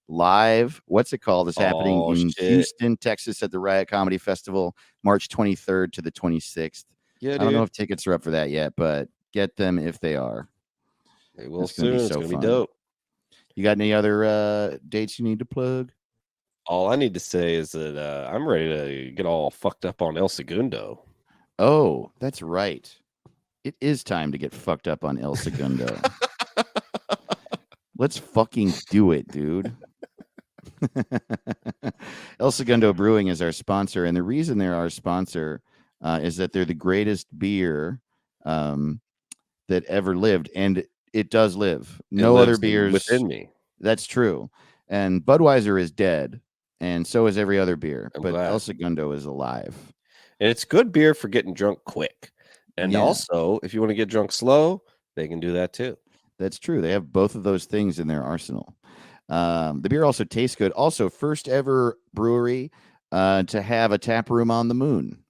live, what's it called, is happening in Houston, Texas at the Riot Comedy Festival, March 23rd to the 26th. Yeah, dude. I don't know if tickets are up for that yet, but get them if they are. They will soon. It's gonna be dope. You got any other dates you need to plug? All I need to say is that I'm ready to get all fucked up on El Segundo. Oh, that's right. It is time to get fucked up on El Segundo. Let's fucking do it, dude. El Segundo Brewing is our sponsor, and the reason they're our sponsor is that they're the greatest beer that ever lived, and it does live. No other beers within me. That's true. And Budweiser is dead, and so is every other beer. But El Segundo is alive. And it's good beer for getting drunk quick. And also, if you want to get drunk slow, they can do that too. That's true. They have both of those things in their arsenal. The beer also tastes good. Also, first ever brewery to have a tap room on the moon.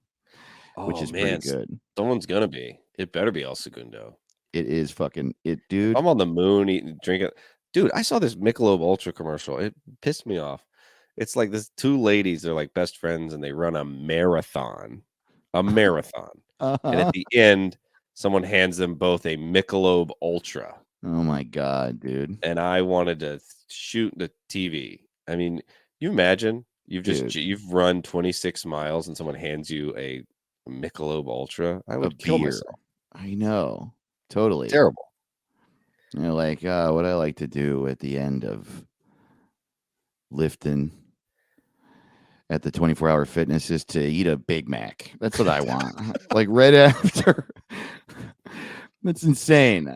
which Oh is pretty man, good. someone's gonna be. It better be El Segundo. It is fucking it, If dude. I'm on the moon eating, drinking, dude. I saw this Michelob Ultra commercial. It pissed me off. It's like this two ladies. They're like best friends, and they run a marathon. And Uh-huh. at the end, someone hands them both a Michelob Ultra. Oh my god, dude. And I wanted to shoot the TV. I mean, you imagine Dude. you've run 26 miles and someone hands you a Michelob Ultra. I would kill Beer. myself. I know. Totally. Terrible. You're like, what I like to do at the end of lifting at the 24-hour fitness is to eat a Big Mac. That's what I want. Like right after. That's insane.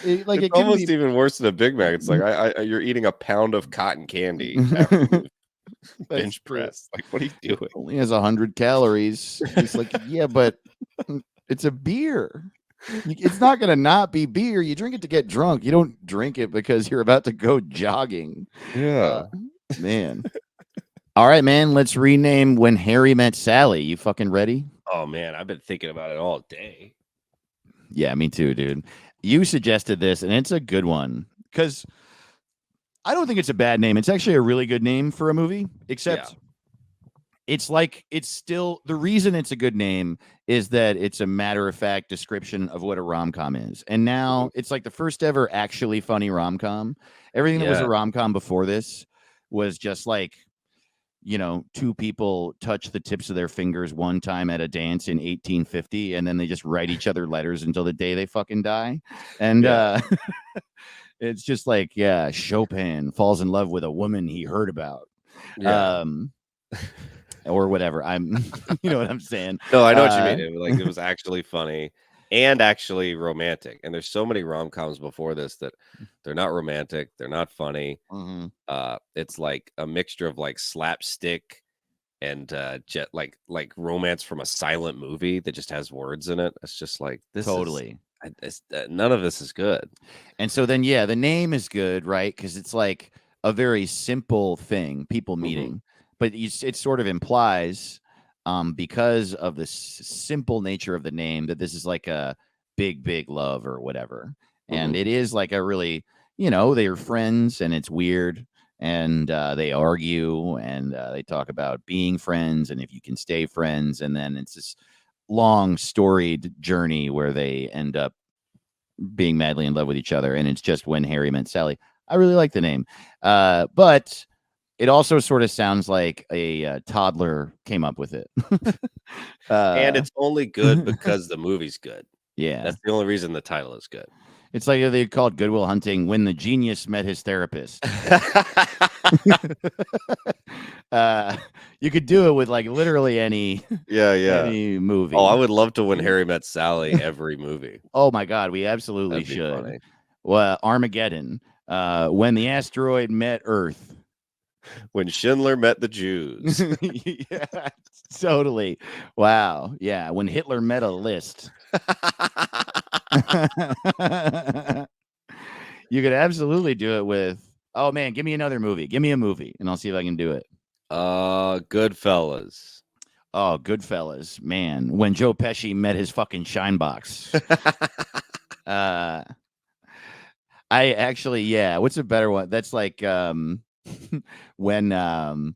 It It's can almost be even worse than a Big Mac. It's like you're eating a pound of cotton candy after you That's bench true. press. Like, what are you doing? It only has 100 calories. It's like, yeah, but it's a beer. It's not going to not be beer. You drink it to get drunk. You don't drink it because you're about to go jogging. Yeah. Man. All right, man. Let's rename When Harry Met Sally. You fucking ready? Oh man, I've been thinking about it all day. Yeah, me too, dude. You suggested this, and it's a good one because I don't think it's a bad name. It's actually a really good name for a movie, except it's still the reason it's a good name is that it's a matter-of-fact description of what a rom-com is. And now it's like the first ever actually funny rom-com. Everything that was a rom-com before this was just like, two people touch the tips of their fingers one time at a dance in 1850, and then they just write each other letters until the day they fucking die. And it's just like, Chopin falls in love with a woman he heard about. Yeah. Or whatever. You know what I'm saying? No, I know what you mean. It was actually funny and actually romantic. And there's so many rom-coms before this that they're not romantic, they're not funny. Mm-hmm. It's like a mixture of like slapstick and like romance from a silent movie that just has words in it. It's just like this. Totally. None of this is good. And so then, the name is good, right? Because it's like a very simple thing, people meeting, but it sort of implies, because of the simple nature of the name, that this is like a big, big love or whatever. And it is like a really, they're friends and it's weird. And they argue and they talk about being friends and if you can stay friends. And then it's this long storied journey where they end up being madly in love with each other. And it's just When Harry Met Sally. I really like the name. But it also sort of sounds like a toddler came up with it. And it's only good because the movie's good. Yeah. That's the only reason the title is good. It's like they called Good Will Hunting When the Genius Met His Therapist. You could do it with like literally any any movie. Oh, I would love to When Harry Met Sally every movie. Oh my God, we absolutely That'd be should. funny. Well, Armageddon. When the asteroid met Earth. When Schindler Met the Jews. Yeah, totally. Wow. Yeah. When Hitler met a list. You could absolutely do it with, oh man, give me another movie. Give me a movie and I'll see if I can do it. Goodfellas. Oh, Goodfellas. Man, when Joe Pesci met his fucking shine box. I actually, what's a better one? That's like when well,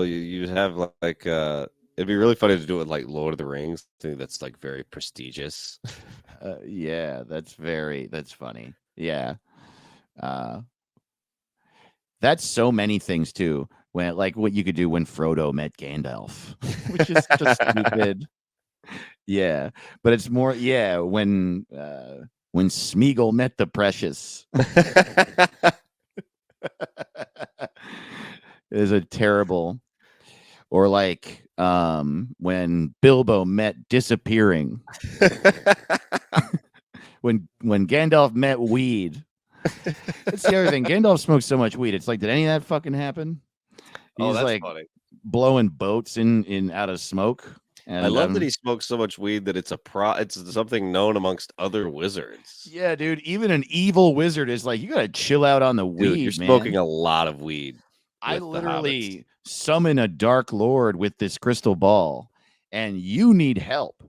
you have like it'd be really funny to do it like Lord of the Rings. I think that's like very prestigious. that's funny. Yeah. That's so many things too. When like what you could do when Frodo met Gandalf, which is just stupid. Yeah, but it's more when Smeagol met the Precious. Is a terrible, or like when Bilbo met disappearing. when Gandalf met weed. That's the other thing. Gandalf smokes so much weed. It's like, did any of that fucking happen? He's that's like funny. Blowing boats in out of smoke. And I love that he smokes so much weed that it's something known amongst other wizards. Yeah, dude. Even an evil wizard is like, you gotta chill out on the weed, Dude, you're man. smoking a lot of weed. I literally summon a dark lord with this crystal ball, and you need help.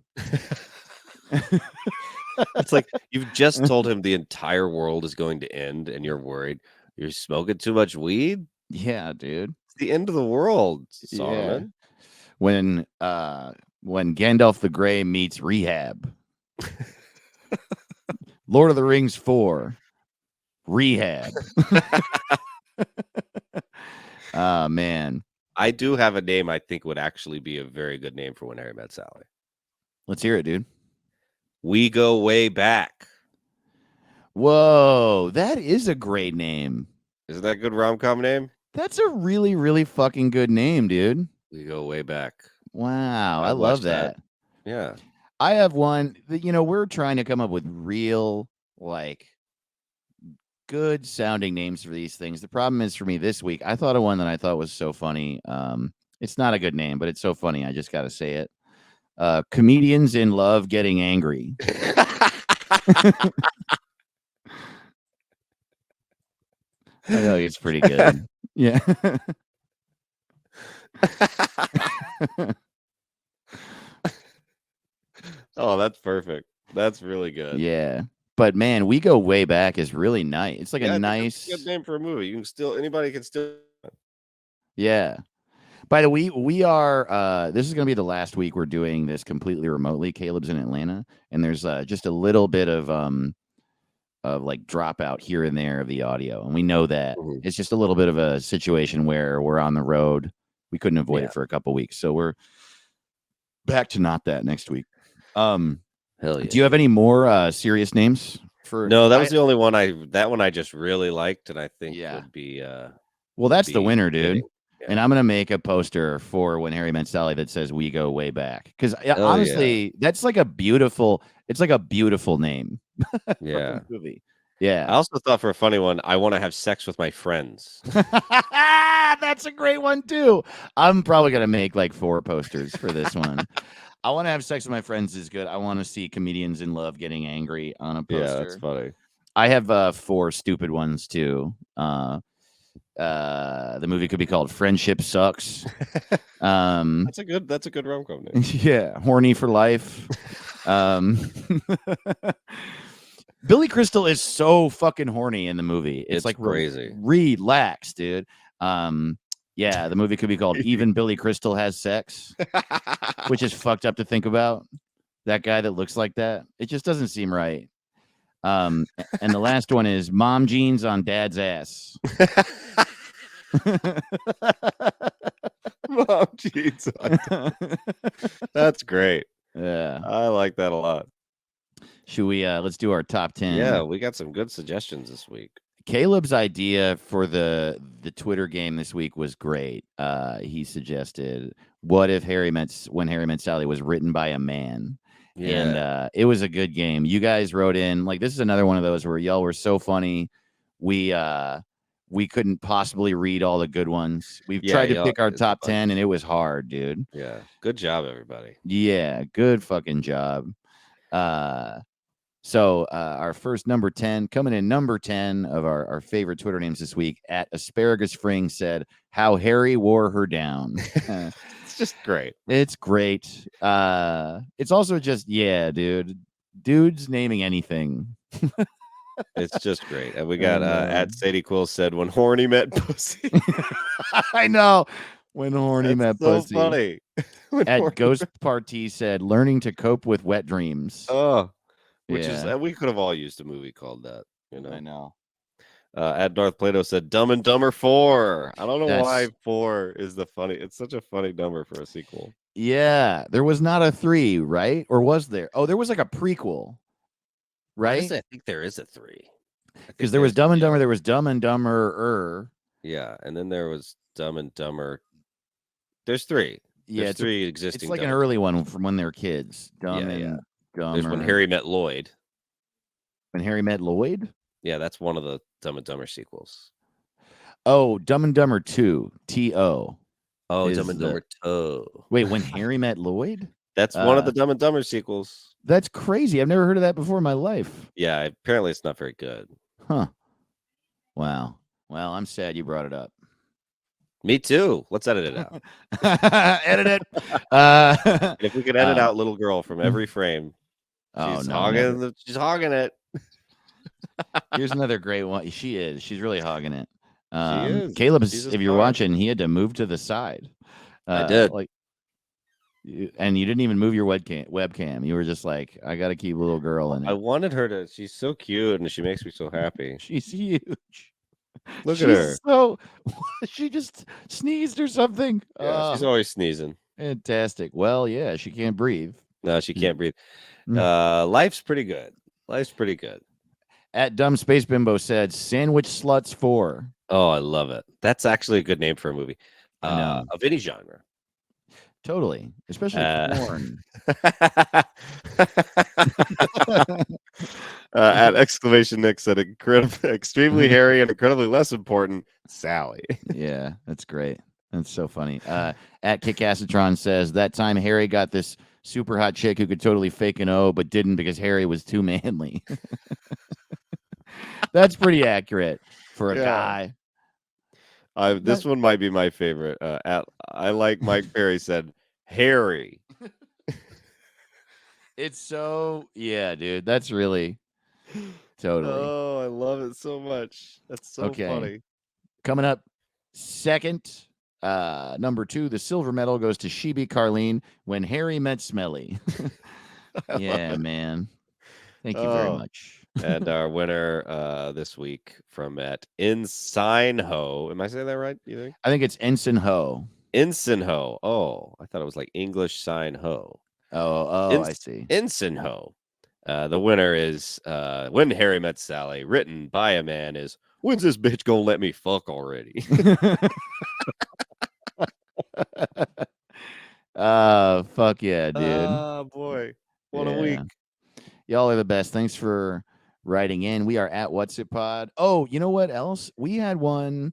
It's like you've just told him the entire world is going to end, and you're worried. You're smoking too much weed? Yeah, dude. It's the end of the world, Yeah. Saruman. When Gandalf the Grey meets Rehab. Lord of the Rings 4. Rehab. Oh, man. I do have a name I think would actually be a very good name for When Harry Met Sally. Let's hear it, dude. We Go Way Back. Whoa, that is a great name. Isn't that a good rom-com name? That's a really, really fucking good name, dude. We Go Way Back. Wow, I'd I love watch that. that. Yeah. I have one that, we're trying to come up with real, like, good sounding names for these things. The problem is for me this week, I thought of one that I thought was so funny. It's not a good name, but it's so funny. I just got to say it. Comedians in Love Getting Angry. I know it's pretty good. Yeah. Oh, that's perfect. That's really good. Yeah. But man, We Go Way Back is really nice. It's like Yeah, a I think nice that's a good name for a movie. You can still anybody can still Yeah. By the way, we are this is going to be the last week we're doing this completely remotely. Caleb's in Atlanta, and there's just a little bit of like dropout here and there of the audio, and we know that it's just a little bit of a situation where we're on the road. We couldn't avoid it for a couple weeks, so we're back to not that next week. Hell yeah. Do you have any more serious names for? No, that was the only one I just really liked, and I think would be well, that's the winner, dude. fitting. Yeah. And I'm gonna make a poster for When Harry Met Sally that says "We Go Way Back" because honestly, that's like a beautiful. It's like a beautiful name. Yeah. Movie. Yeah. I also thought for a funny one, I want to have sex with my friends. That's a great one too. I'm probably gonna make like 4 posters for this one. I want to have sex with my friends is good. I want to see Comedians in Love Getting Angry on a poster. Yeah, that's funny. I have 4 stupid ones too. The movie could be called Friendship Sucks. That's a good rom-com name. Yeah, Horny for Life. Billy Crystal is so fucking horny in the movie. It's like crazy. Relax, dude. Yeah, the movie could be called Even Billy Crystal Has Sex, which is fucked up to think about. That guy that looks like that. It just doesn't seem right. And the last one is Mom Jeans on Dad's Ass. Mom Jeans on That's great. Yeah. I like that a lot. Should we let's do our top 10? Yeah, we got some good suggestions this week. Caleb's idea for the Twitter game this week was great. He suggested, what if When Harry Met Sally was written by a man? Yeah. And it was a good game. You guys wrote in, like, this is another one of those where y'all were so funny. We couldn't possibly read all the good ones. We've tried to pick our top 10 and it was hard, dude. Yeah. Good job, everybody. Yeah, good fucking job. So our first number 10, coming in number 10 of our favorite Twitter names this week, at Asparagus Fring, said, "How Harry Wore Her Down." It's just great. It's great. It's also just, yeah, dude. Dude's naming anything. It's just great. And we got at Sadie Quill said, "When horny met pussy." I know. When horny met so pussy. Funny. At Ghost Party said, "Learning to cope with wet dreams." Oh, which Yeah. is we could have all used a movie called that. You know. I know. At North Plato said, "Dumb and Dumber 4." I don't know That's- why 4 is the funny. It's such a funny number for a sequel. Yeah, there was not a 3, right? Or was there? Oh, there was like a prequel, right? Honestly, I think there is a 3. Because there was Dumb and Dumber, there was Dumb and Dumber. Yeah, and then there was Dumb and Dumber. There's 3. Yeah, There's 3 existing. It's like an Dumb. early one from when they were kids. Dumb and Dumber. There's When Harry Met Lloyd. When Harry Met Lloyd? Yeah, that's one of the Dumb and Dumber sequels. Oh, Dumb and Dumber 2, T.O. Oh, is Dumb and Dumber 2. Wait, When Harry Met Lloyd? That's one of the Dumb and Dumber sequels. That's crazy. I've never heard of that before in my life. Yeah, apparently it's not very good. Huh. Wow. Well, I'm sad you brought it up. Me too. Let's edit it out. Edit it. And if we could edit Uh, out little girl from every frame, oh she's no, never. hogging. She's hogging it. Here's another great one. She is. She's really hogging it. She is. Caleb's. She's a If you're star. watching, he had to move to the side. I did. And you didn't even move your webcam. You were just like, I got to keep little girl in I it. wanted her to. She's so cute, and she makes me so happy. She's huge. Look at her. So she just sneezed or something. Yeah, she's always sneezing. Fantastic. Well, yeah, she can't breathe. No, she can't breathe. Mm. Life's pretty good. Life's pretty good. At Dumb Space Bimbo said, Sandwich Sluts 4. Oh, I love it. That's actually a good name for a movie. I know. Of any genre. Totally. Especially porn. At exclamation Nick said extremely hairy and incredibly less important Sally. Yeah, that's great. That's so funny. At Kickacitron says that time Harry got this super hot chick who could totally fake an O but didn't because Harry was too manly. That's pretty accurate for a guy. This one might be my favorite. I like Mike Perry said Harry. It's so dude. That's really totally. Oh, I love it so much. That's so funny. Coming up second, number 2, the silver medal goes to Sheeby Carlene When Harry Met Smelly. Yeah, man. Thank you very much. And our winner this week from at Ensign Ho. Am I saying that right? You think? I think it's Ensign Ho. Ensign Ho. Oh, I thought it was like English sign ho. I see. Ensign Ho. The winner is When Harry Met Sally, written by a man, is when's this bitch gonna let me fuck already? Fuck yeah, dude. Oh boy. What a week. Y'all are the best. Thanks for writing in. We are at What's It Pod. Oh, you know what else? We had one.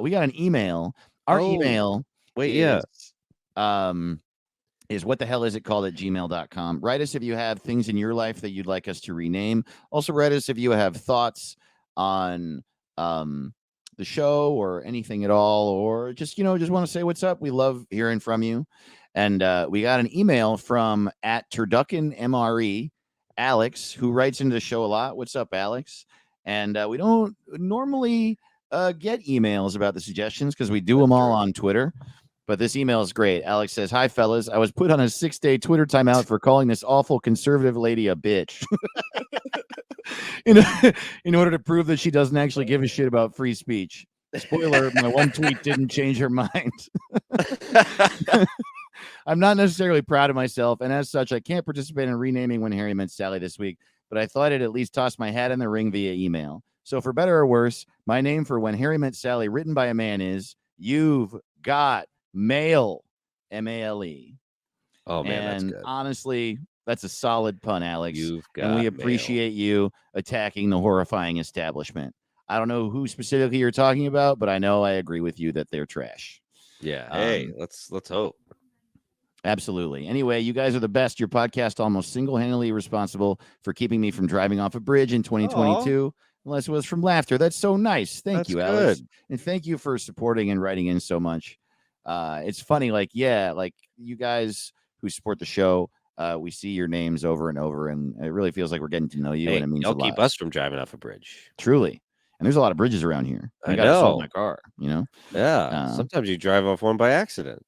We got an email. Our email is what the hell is it called at gmail.com. Write us if you have things in your life that you'd like us to rename. Also write us if you have thoughts on the show or anything at all, or just want to say what's up. We love hearing from you. And we got an email from at Turducken MRE, Alex, who writes into the show a lot. What's up, Alex? And we don't normally get emails about the suggestions because we do them all on Twitter. But this email is great. Alex says, "Hi, fellas. I was put on a 6-day Twitter timeout for calling this awful conservative lady a bitch in order to prove that she doesn't actually give a shit about free speech. Spoiler, my one tweet didn't change her mind. I'm not necessarily proud of myself, and as such, I can't participate in renaming When Harry Met Sally this week, but I thought I'd at least toss my hat in the ring via email. So for better or worse, my name for When Harry Met Sally, written by a man, is You've Got Mail, M-A-L-E. Oh, man, and that's good. Honestly, that's a solid pun, Alex. You've got and we appreciate you attacking the horrifying establishment. I don't know who specifically you're talking about, but I know I agree with you that they're trash. Yeah. Hey, let's hope. Absolutely. Anyway, you guys are the best. Your podcast almost single-handedly responsible for keeping me from driving off a bridge in 2022. Unless it was from laughter. That's so nice. Thank you, Alex. And thank you for supporting and writing in so much. It's funny, like you guys who support the show, we see your names over and over, and it really feels like we're getting to know you, and it means a lot. Keep us from driving off a bridge. Truly. And there's a lot of bridges around here. I got to know. solve my car, Yeah. Sometimes you drive off one by accident.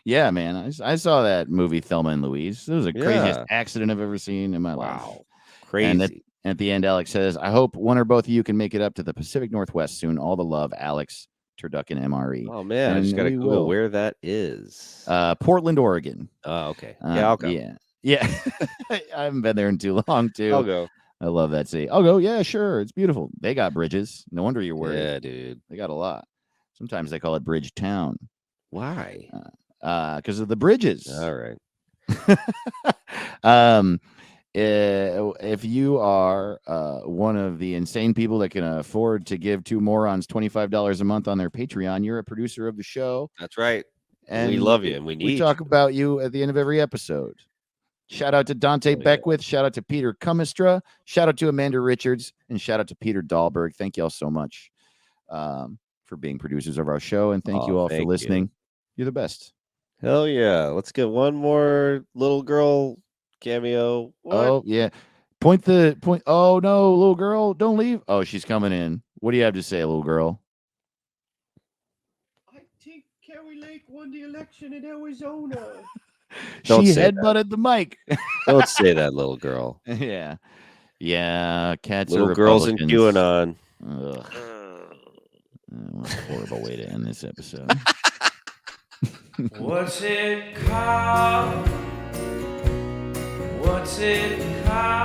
Yeah, man. I saw that movie Thelma and Louise. It was the craziest accident I've ever seen in my life. Wow. Crazy. And at the end, Alex says, I hope one or both of you can make it up to the Pacific Northwest soon. All the love, Alex Turducken MRE. Oh, man. I just got to Google where that is. Portland, Oregon. Oh, okay. Yeah, I'll go. Yeah. I haven't been there in too long, too. I'll go. I love that city. I'll go. Yeah, sure. It's beautiful. They got bridges. No wonder you're worried. Yeah, dude. They got a lot. Sometimes they call it Bridge Town. Why? Because of the bridges. All right. If you are one of the insane people that can afford to give two morons $25 a month on their Patreon, you're a producer of the show. That's right. And we love you, and we talk about you at the end of every episode. Shout out to Dante Beckwith. Shout out to Peter Cumistra. Shout out to Amanda Richards. And shout out to Peter Dahlberg. Thank you all so much for for being producers of our show, and thank you all for thank you. listening. You're the best. Hell yeah. Let's get one more little girl cameo. What? Oh yeah, point. Oh no, little girl, don't leave. Oh, she's coming in. What do you have to say, little girl? I think Kerry Lake won the election in Arizona. Don't She say that. headbutted the mic. Don't say that, little girl. Yeah. Cats Little are girls in Republicans. QAnon. Ugh. What a horrible way to end this episode. What's it called? What's it called?